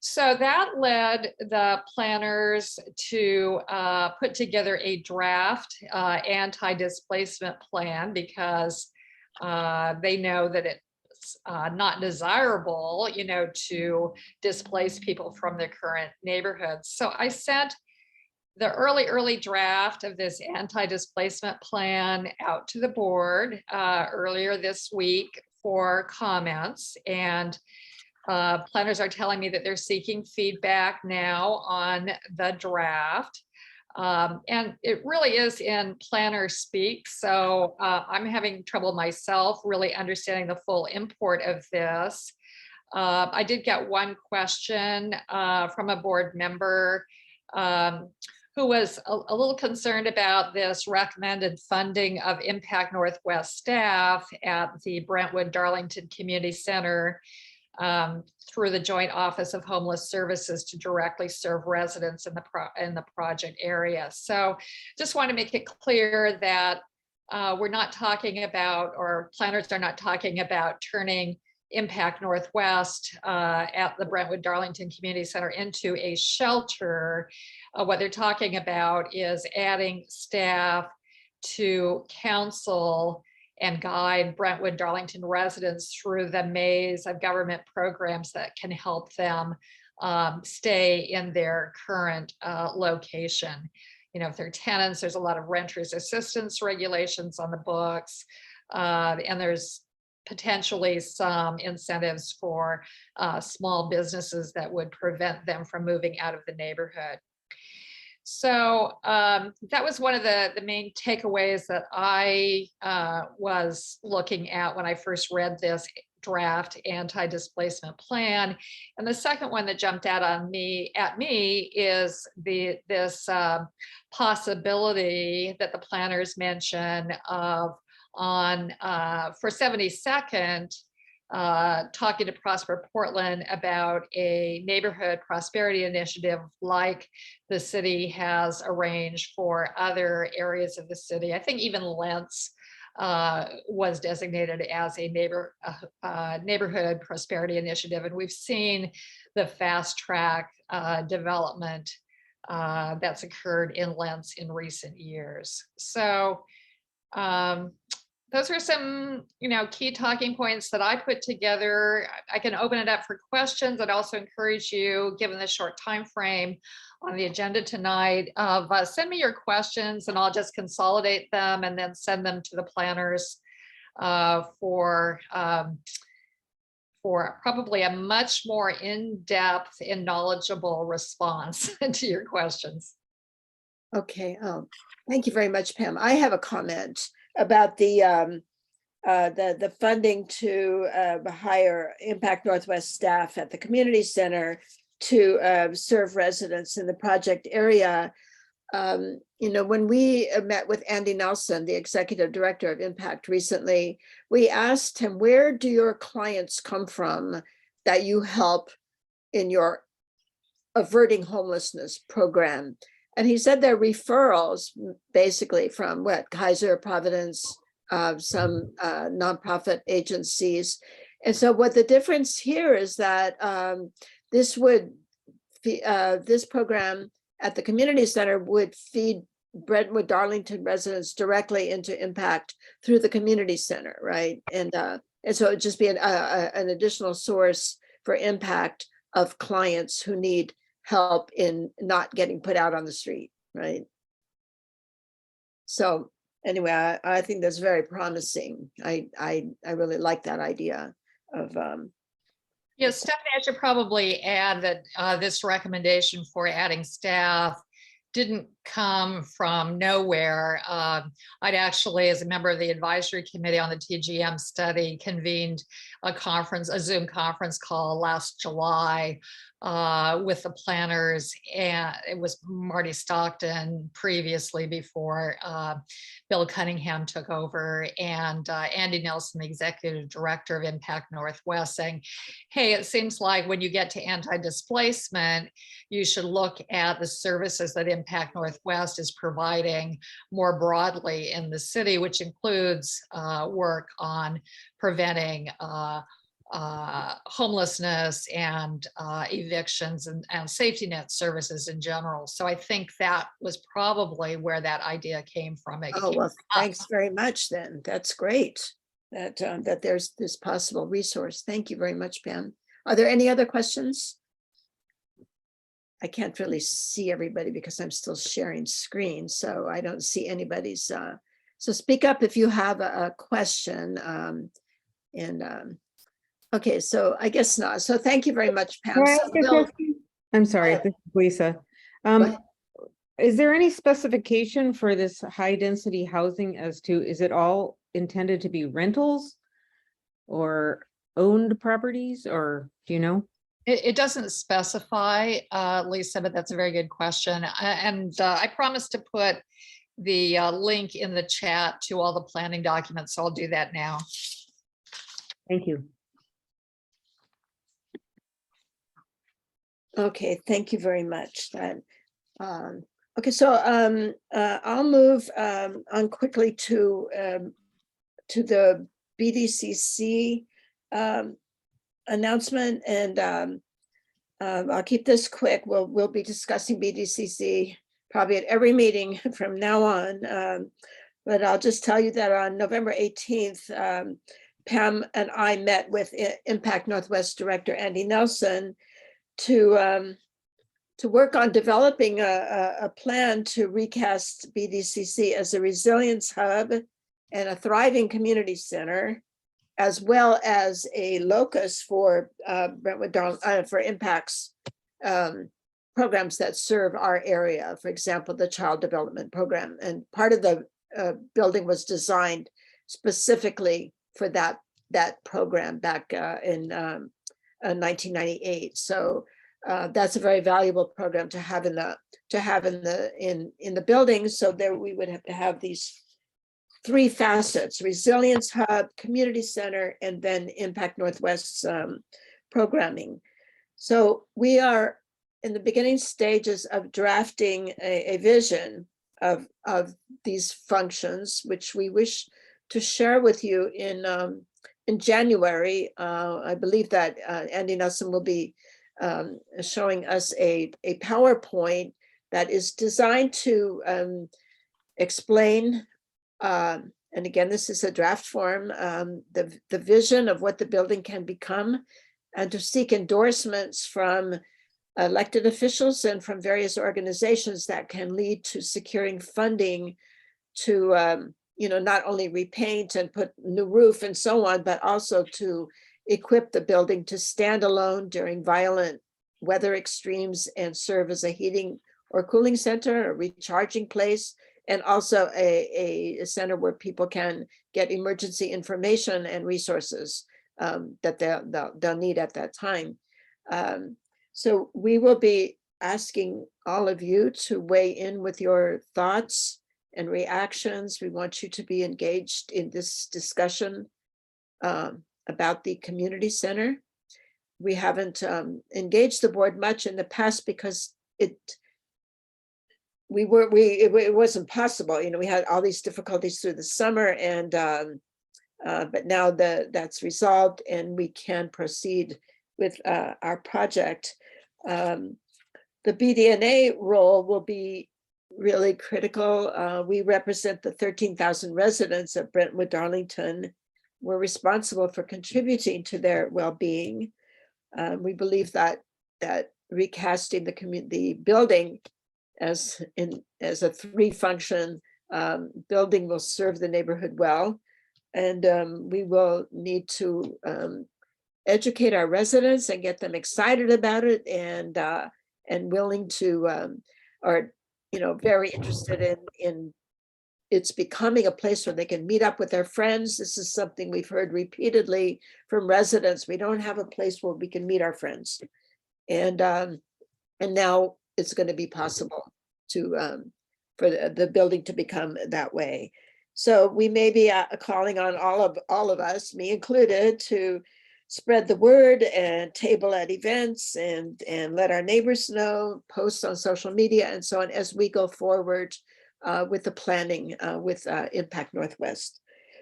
So that led the planners to put together a draft anti-displacement plan because they know that it's not desirable, to displace people from their current neighborhoods. So I sent the early draft of this anti-displacement plan out to the board earlier this week for comments, and planners are telling me that they're seeking feedback now on the draft. And it really is in planner speak. So I'm having trouble myself really understanding the full import of this. I did get one question from a board member who was a little concerned about this recommended funding of Impact Northwest staff at the Brentwood Darlington Community Center through the Joint Office of Homeless Services to directly serve residents in the project area. So just want to make it clear that we're not talking about, or planners are not talking about turning Impact Northwest at the Brentwood Darlington Community Center into a shelter. What they're talking about is adding staff to counsel and guide Brentwood Darlington residents through the maze of government programs that can help them stay in their current location. If they're tenants, there's a lot of renters assistance regulations on the books, and there's potentially some incentives for small businesses that would prevent them from moving out of the neighborhood. So that was one of the main takeaways that I was looking at when I first read this draft anti-displacement plan. And the second one that jumped out at me is this possibility that the planners mention of for 72nd, talking to Prosper Portland about a neighborhood prosperity initiative like the city has arranged for other areas of the city. I think even Lentz was designated as a neighborhood prosperity initiative. And we've seen the fast track development that's occurred in Lentz in recent years. So those are some, key talking points that I put together. I can open it up for questions. I'd also encourage you, given the short time frame on the agenda tonight, send me your questions and I'll just consolidate them and then send them to the planners for probably a much more in-depth and knowledgeable response to your questions. Okay. Thank you very much, Pam. I have a comment about the funding to hire Impact Northwest staff at the community center to serve residents in the project area. When we met with Andy Nelson, the executive director of Impact recently, we asked him, where do your clients come from that you help in your averting homelessness program? And he said they're referrals basically from Kaiser, Providence, some nonprofit agencies. And so what the difference here is that this program at the community center would feed Brentwood Darlington residents directly into Impact through the community center, right? And so it'd just be an additional source for Impact of clients who need help in not getting put out on the street, right? So anyway, I think that's very promising. I really like that idea of Yeah, Stephanie, I should probably add that this recommendation for adding staff didn't come from nowhere. I'd actually, as a member of the advisory committee on the TGM study, convened a Zoom conference call last July with the planners, and it was Marty Stockton previously before Bill Cunningham took over, and Andy Nelson, the executive director of Impact Northwest, saying, hey, it seems like when you get to anti-displacement, you should look at the services that Impact Northwest is providing more broadly in the city, which includes work on preventing homelessness and evictions and safety net services in general. So I think that was probably where that idea came from. oh, well, thanks very much then. That's great that that there's this possible resource. Thank you very much, Pam. Are there any other questions? I can't really see everybody because I'm still sharing screen, so I don't see anybody's. So speak up if you have a question. Okay, so I guess not. So thank you very much, Pam. Can I So ask a Bill- question? I'm sorry, ahead. this is Lisa. ahead. Is there any specification for this high density housing as to, is it all intended to be rentals or owned properties, or do you know? It doesn't specify, Lisa, but that's a very good question. And I promised to put the link in the chat to all the planning documents, so I'll do that now. Thank you. Okay, thank you very much. Okay, so I'll move on quickly to the BDCC announcement, and I'll keep this quick. We'll be discussing BDCC probably at every meeting from now on. But I'll just tell you that on November 18th, Pam and I met with Impact Northwest Director Andy Nelson to work on developing a plan to recast BDCC as a resilience hub and a thriving community center, as well as a locus for for Impact's programs that serve our area. For example, the Child Development Program, and part of the building was designed specifically for that program back in 1998. So that's a very valuable program to have in the building. So there we would have to have these three facets: resilience hub, community center, and then Impact Northwest's programming. So we are in the beginning stages of drafting a vision of these functions, which we wish to share with you in January. I believe that Andy Nelson will be showing us a PowerPoint that is designed to explain, and again, this is a draft form, the vision of what the building can become, and to seek endorsements from elected officials and from various organizations that can lead to securing funding to not only repaint and put new roof and so on, but also to equip the building to stand alone during violent weather extremes and serve as a heating or cooling center, a recharging place, and also a center where people can get emergency information and resources that they'll need at that time. So we will be asking all of you to weigh in with your thoughts and reactions. We want you to be engaged in this discussion about the community center. We haven't engaged the board much in the past because it wasn't possible. We had all these difficulties through the summer, and but now that's resolved and we can proceed with our project. The BDNA role will be really critical. We represent the 13,000 residents of Brentwood Darlington. We're responsible for contributing to their well-being. We believe that that recasting the building as a three-function building will serve the neighborhood well. And we will need to educate our residents and get them excited about it and willing to or very interested in it's becoming a place where they can meet up with their friends. This is something we've heard repeatedly from residents. We don't have a place where we can meet our friends. And now it's going to be possible to for the building to become that way. So we may be calling on all of us, me included, to spread the word and table at events and let our neighbors know, post on social media and so on as we go forward with the planning with Impact Northwest.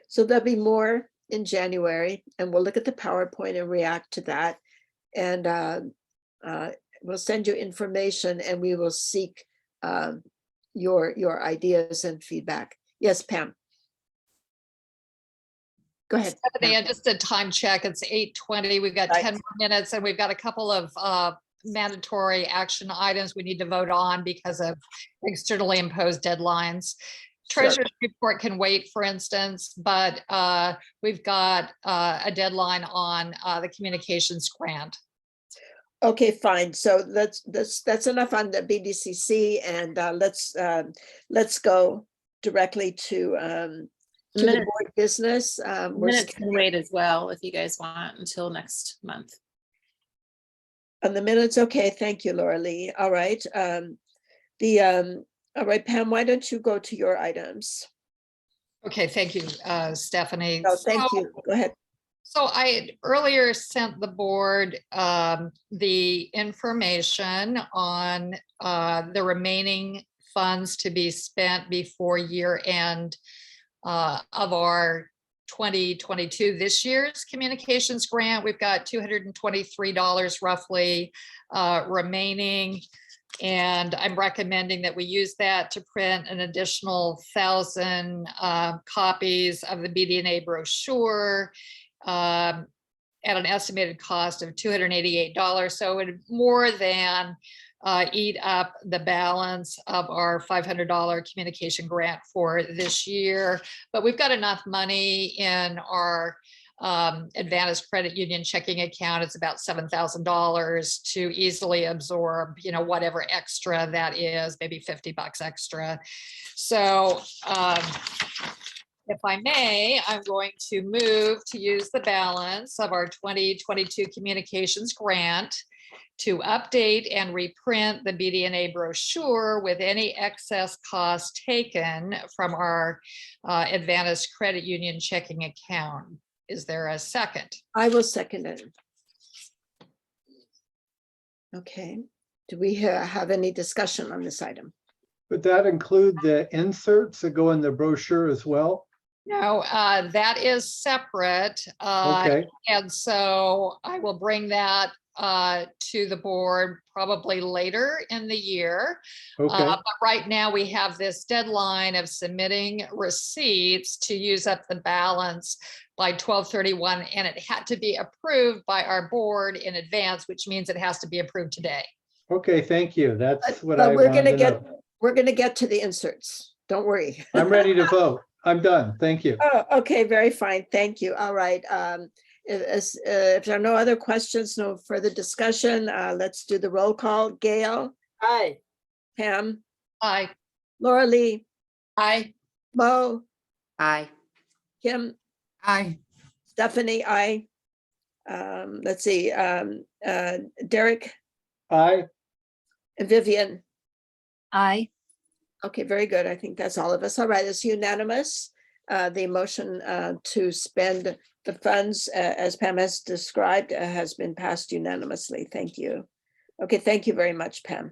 So there'll be more in January, and we'll look at the PowerPoint and react to that. And we'll send you information, and we will seek your ideas and feedback. Yes, Pam. Go ahead. Stephanie, I just did time check. It's 8:20. We've got 10 more minutes, and we've got a couple of mandatory action items we need to vote on because of externally imposed deadlines. Treasurer's report can wait, for instance, but we've got a deadline on the communications grant. Okay, fine. So that's enough on the BDCC, and let's go directly to the board business. Minutes can wait as well if you guys want until next month. On the minutes, okay, thank you, Laura Lee. All right, all right, Pam, why don't you go to your items? Okay, thank you, Stephanie. Oh, thank you. Go ahead. So I had earlier sent the board the information on the remaining funds to be spent before year end of our 2022, this year's communications grant. We've got $223 roughly remaining. And I'm recommending that we use that to print an additional 1,000 copies of the BDNA brochure at an estimated cost of $288. So it would more than eat up the balance of our $500 communication grant for this year. But we've got enough money in our Advantage Credit Union checking account. It's about $7,000 to easily absorb, whatever extra that is, maybe $50 extra. So if I may, I'm going to move to use the balance of our 2022 communications grant to update and reprint the BDNA brochure with any excess cost taken from our Advantage Credit Union checking account. Is there a second? I will second it. Okay. Do we have any discussion on this item? Would that include the inserts that go in the brochure as well? No, that is separate. Okay. And so I will bring that to the board probably later in the year. Okay. But right now we have this deadline of submitting receipts to use up the balance by 12/31, and it had to be approved by our board in advance, which means it has to be approved today. Okay, thank you. That's what But I we're wanted gonna to get know. we're gonna get to the inserts. Don't worry. I'm ready to vote. I'm done. Thank you. Oh, okay, very fine. Thank you. All right. If there are no other questions, no further discussion, let's do the roll call. Gail? Aye. Pam? Aye. Laura Lee? Aye. Mo? Aye. Kim? Aye. Stephanie? Aye. Let's see, Derek Aye. and Vivian? Aye. Okay, very good. I think that's all of us. All right, it's unanimous. The motion to spend the funds, as Pam has described, has been passed unanimously. Thank you. Okay, thank you very much, Pam.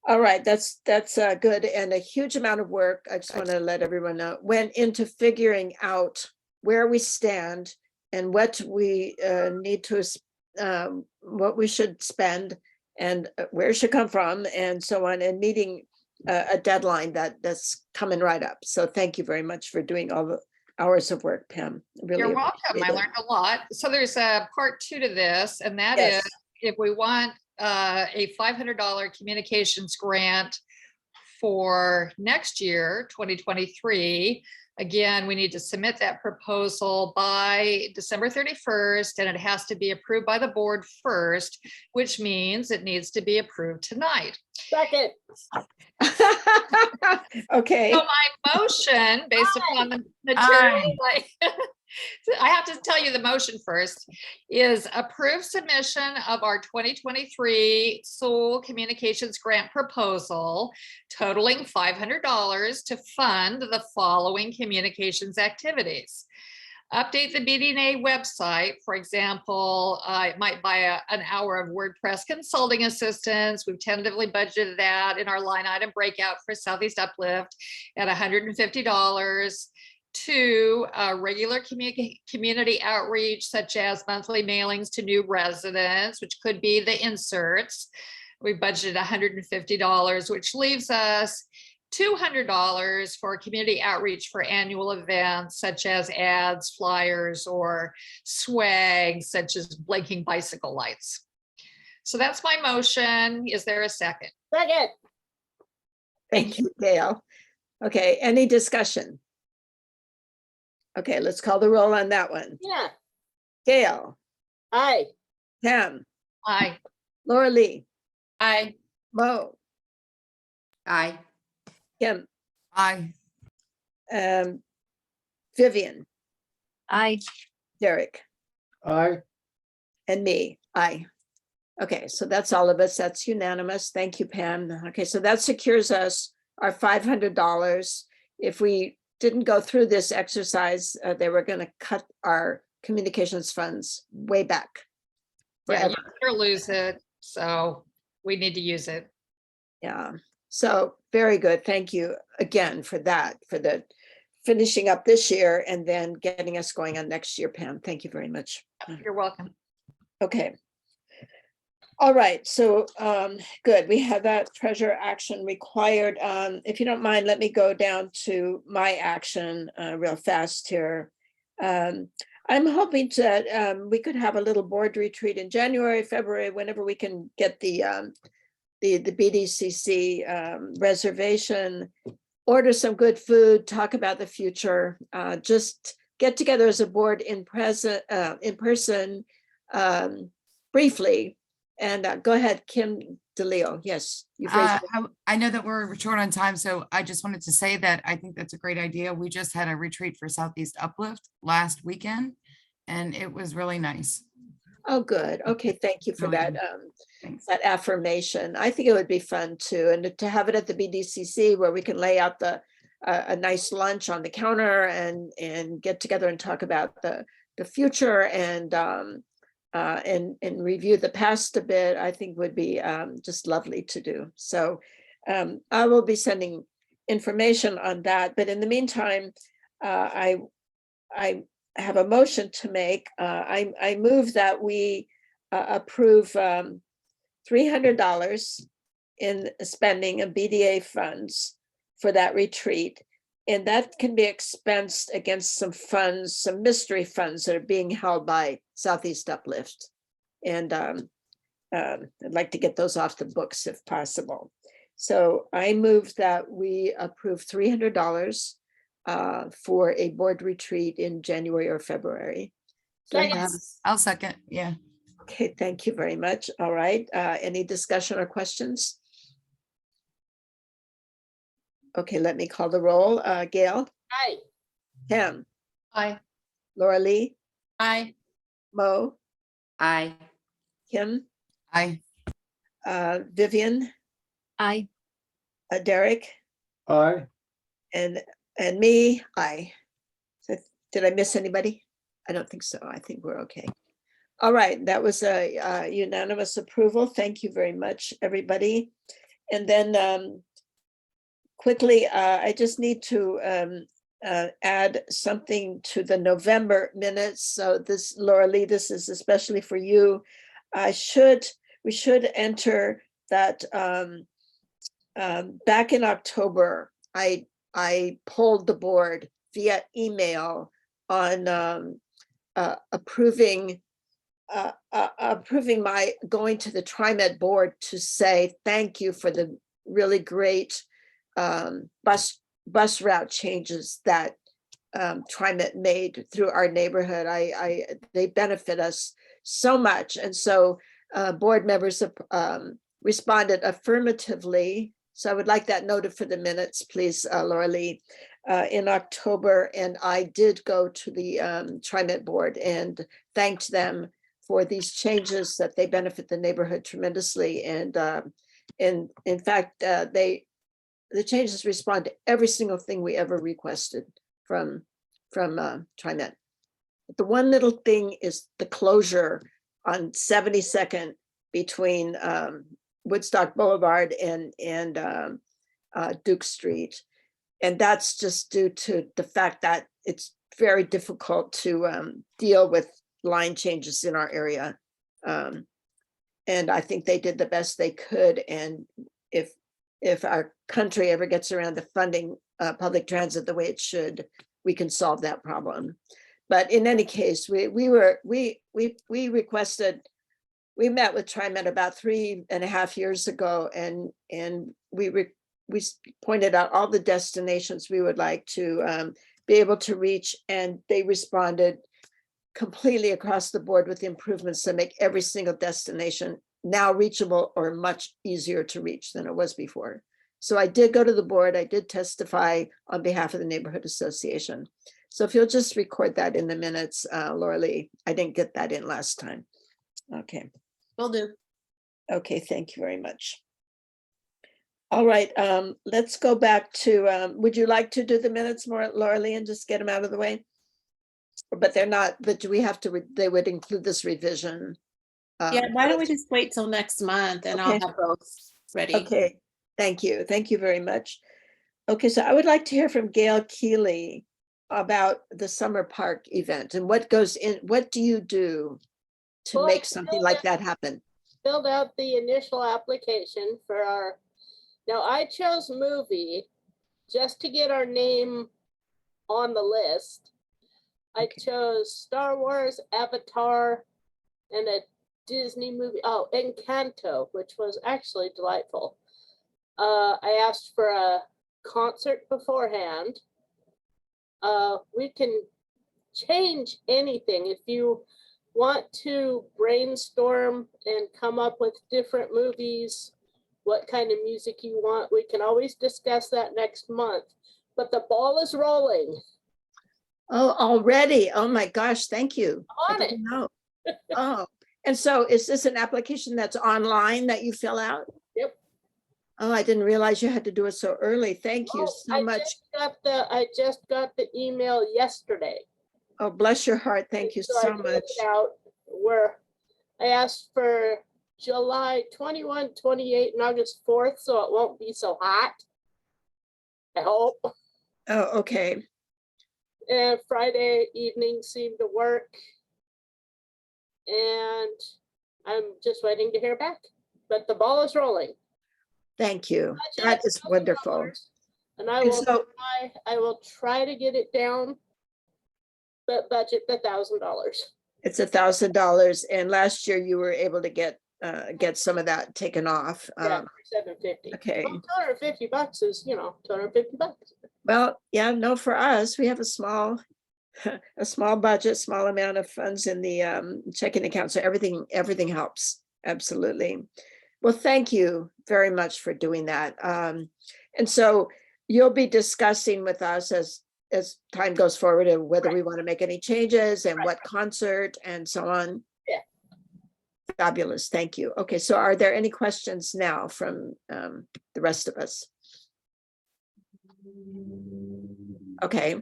All right, that's good, and a huge amount of work. I just want to let everyone know went into figuring out where we stand and what we need to, what we should spend and where it should come from and so on, and meeting a deadline that's coming right up. So thank you very much for doing all the hours of work, Pam. Really You're welcome. I appreciate it. learned a lot. So there's a part 2 to this, and that Yes. if we want a $500 communications grant for next year, 2023, again, we need to submit that proposal by December 31st, and it has to be approved by the board first, which means it needs to be approved tonight. Second. Okay, So my motion, based upon the material, I have to tell you the motion first, is approve submission of our 2023 Sewell Communications Grant proposal totaling $500 to fund the following communications activities. Update the BDNA website. For example, it might buy an hour of WordPress consulting assistance. We've tentatively budgeted that in our line item breakout for Southeast Uplift at $150. To regular community outreach, such as monthly mailings to new residents, which could be the inserts. We budgeted $150, which leaves us $200 for community outreach for annual events, such as ads, flyers, or swag, such as blinking bicycle lights. So that's my motion. Is there a second? Second. thank you, Gail. Okay, any discussion? Okay, let's call the roll on that one. Yeah. Gail, Aye. Pam, Aye. Laura Lee, Aye. Mo, Aye. Kim, Aye. Vivian, I Derek, Aye. and me, aye. Okay, so that's all of us. That's unanimous. Thank you, Pam. Okay, so that secures us our $500. If we didn't go through this exercise, they were going to cut our communications funds way back. Yeah, you forever. better lose it. So we need to use it. Yeah, so very good. Thank you again for that, for the finishing up this year and then getting us going on next year, Pam. Thank you very much. You're welcome. Okay. All right, so good. We have that treasure action required. If you don't mind, let me go down to my action real fast here. I'm hoping that we could have a little board retreat in January, February, whenever we can get the BDCC reservation, order some good food, talk about the future, just get together as a board in person briefly. And go ahead, Kim DeLeo. Yes. You've raised I know that we're short on time, so I just wanted to say that I think that's a great idea. We just had a retreat for Southeast Uplift last weekend, and it was really nice. Oh, good. Okay, thank you for Really that good. Thanks. that affirmation. I think it would be fun too, and to have it at the BDCC where we can lay out a nice lunch on the counter and get together and talk about the future and review the past a bit, I think would be just lovely to do. So I will be sending information on that. But in the meantime, I have a motion to make. I move that we approve $300 in spending of BDA funds for that retreat. And that can be expensed against some funds, some mystery funds that are being held by Southeast Uplift. And I'd like to get those off the books if possible. So I move that we approve $300 for a board retreat in January or February. Do I have- I'll second. Yeah. Okay, thank you very much. All right, any discussion or questions? Okay, let me call the roll. Gail, Aye. Pam, Aye. Laura Lee, Aye. Mo, Aye. Kim, Aye. Vivian, I Derek, Aye. and me, aye. So did I miss anybody? I don't think so. I think we're okay. All right, that was a unanimous approval. Thank you very much, everybody. And then quickly, I just need to add something to the November minutes. So this, Laura Lee, this is especially for you. We should enter that back in October, I polled the board via email on approving approving my going to the TriMet board to say thank you for the really great bus route changes that TriMet made through our neighborhood. They benefit us so much. And so board members responded affirmatively. So I would like that noted for the minutes, please, Laura Lee, in October. And I did go to the TriMet board and thanked them for these changes that they benefit the neighborhood tremendously. And in fact, the changes respond to every single thing we ever requested from TriMet. The one little thing is the closure on 72nd between Woodstock Boulevard and Duke Street. And that's just due to the fact that it's very difficult to deal with line changes in our area. And I think they did the best they could. And if our country ever gets around to funding public transit the way it should, we can solve that problem. But in any case, we requested, we met with TriMet about 3.5 years ago, and we pointed out all the destinations we would like to be able to reach, and they responded completely across the board with improvements to make every single destination now reachable or much easier to reach than it was before. So I did go to the board. I did testify on behalf of the neighborhood association. So if you'll just record that in the minutes, Laura Lee, I didn't get that in last time. Okay. Will do. Okay, thank you very much. All right, let's go back to, would you like to do the minutes more, Laura Lee, and just get them out of the way? But they're not, but do we have to, they would include this revision? Yeah, why don't we just wait till next month and I'll Okay. have those ready. Okay, thank you. Thank you very much. Okay, so I would like to hear from Gail Keeley about the summer park event and what goes in, what do you do to Well, make something like that happen? Filled out the initial application for our, now I chose movie just to get our name on the list. I chose Star Wars, Avatar, and a Disney movie, oh, Encanto, which was actually delightful. I asked for a concert beforehand. We can change anything. If you want to brainstorm and come up with different movies, what kind of music you want, we can always discuss that next month. But the ball is rolling. Oh, already? Oh my gosh, thank you. On I it. didn't know. Oh, and so is this an application that's online that you fill out? Yep. Oh, I didn't realize you had to do it so early. Thank you so much. I just got the email yesterday. Oh, bless your heart. Thank you I so filled much. it out where I asked for July 21, 28, and August 4th, so it won't be so hot. I hope. Oh, okay. And Friday evening seemed to work. And I'm just waiting to hear back. But the ball is rolling. Thank you. Budget That is wonderful. And I And will try to get it down, but budget $1,000. It's $1,000. And last year you were able to get some of that taken off. Yeah, for $750. Okay. Well, $250 is, $250. Well, yeah, no, for us, we have a small budget, small amount of funds in the checking account. So everything helps. Absolutely. Well, thank you very much for doing that. And so you'll be discussing with us as time goes forward and whether we want to make any changes and what concert and so on. Yeah. Fabulous. Thank you. Okay. So are there any questions now from the rest of us? Okay.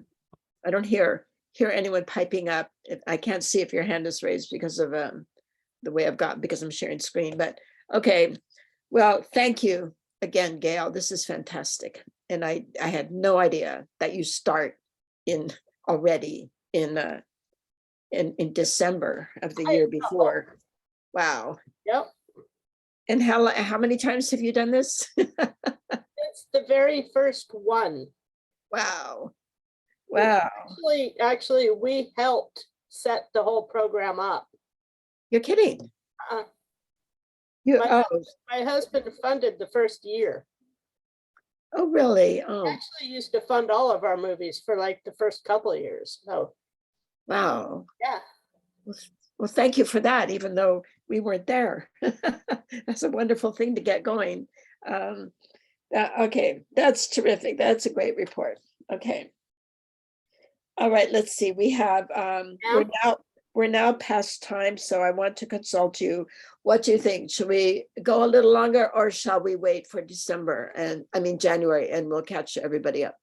I don't hear anyone piping up. I can't see if your hand is raised because of the way because I'm sharing screen, but okay. Well, thank you again, Gail. This is fantastic. And I had no idea that you start already in December of the year before. Wow. Yep. And how many times have you done this? It's the very first one. Wow. Wow. Actually, we helped set the whole program up. You're kidding. Uh, You, My- oh, My husband funded the first year. oh, really? He Oh, actually used to fund all of our movies for like the first couple of years. So, wow. yeah. Well, thank you for that, even though we weren't there. That's a wonderful thing to get going. Okay, that's terrific. That's a great report. Okay. All right, let's see. We have, we're now past time, so I want to consult you. What do you think? Should we go a little longer or shall we wait for December and, I mean, January, and we'll catch everybody up?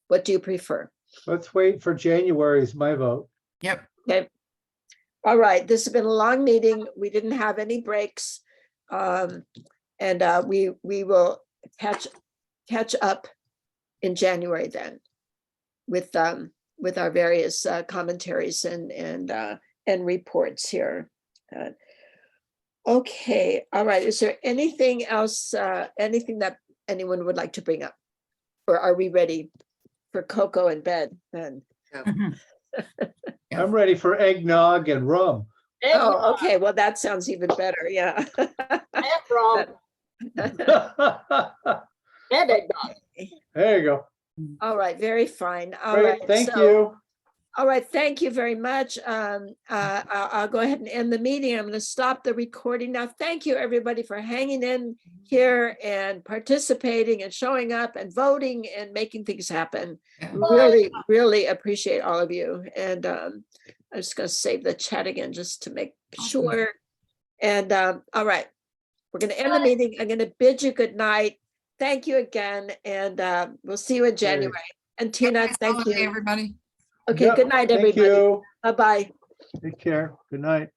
What do you prefer? Let's wait for January is my vote. Yep. Okay. All right, this has been a long meeting. We didn't have any breaks. And we will catch up in January then with our various commentaries and reports here. Okay, all right. Is there anything else, anything that anyone would like to bring up? Or are we ready for cocoa and bed then? I'm ready for eggnog and rum. Oh, okay. Well, that sounds even better. Yeah. Wrong. And eggnog. There you go. All right, very fine. All Great, right. thank so- you. All right, thank you very much. I'll go ahead and end the meeting. I'm going to stop the recording now. Thank you, everybody, for hanging in here and participating and showing up and voting and making things happen. Really, really appreciate all of you. And I'm just going to save the chat again just to make sure. And all right, we're going to end the meeting. I'm going to bid you good night. Thank you again, and we'll see you in January. And Tina, thank you. Everybody. Okay, Yep, good night, thank everybody. you. Bye-bye. Take care. Good night.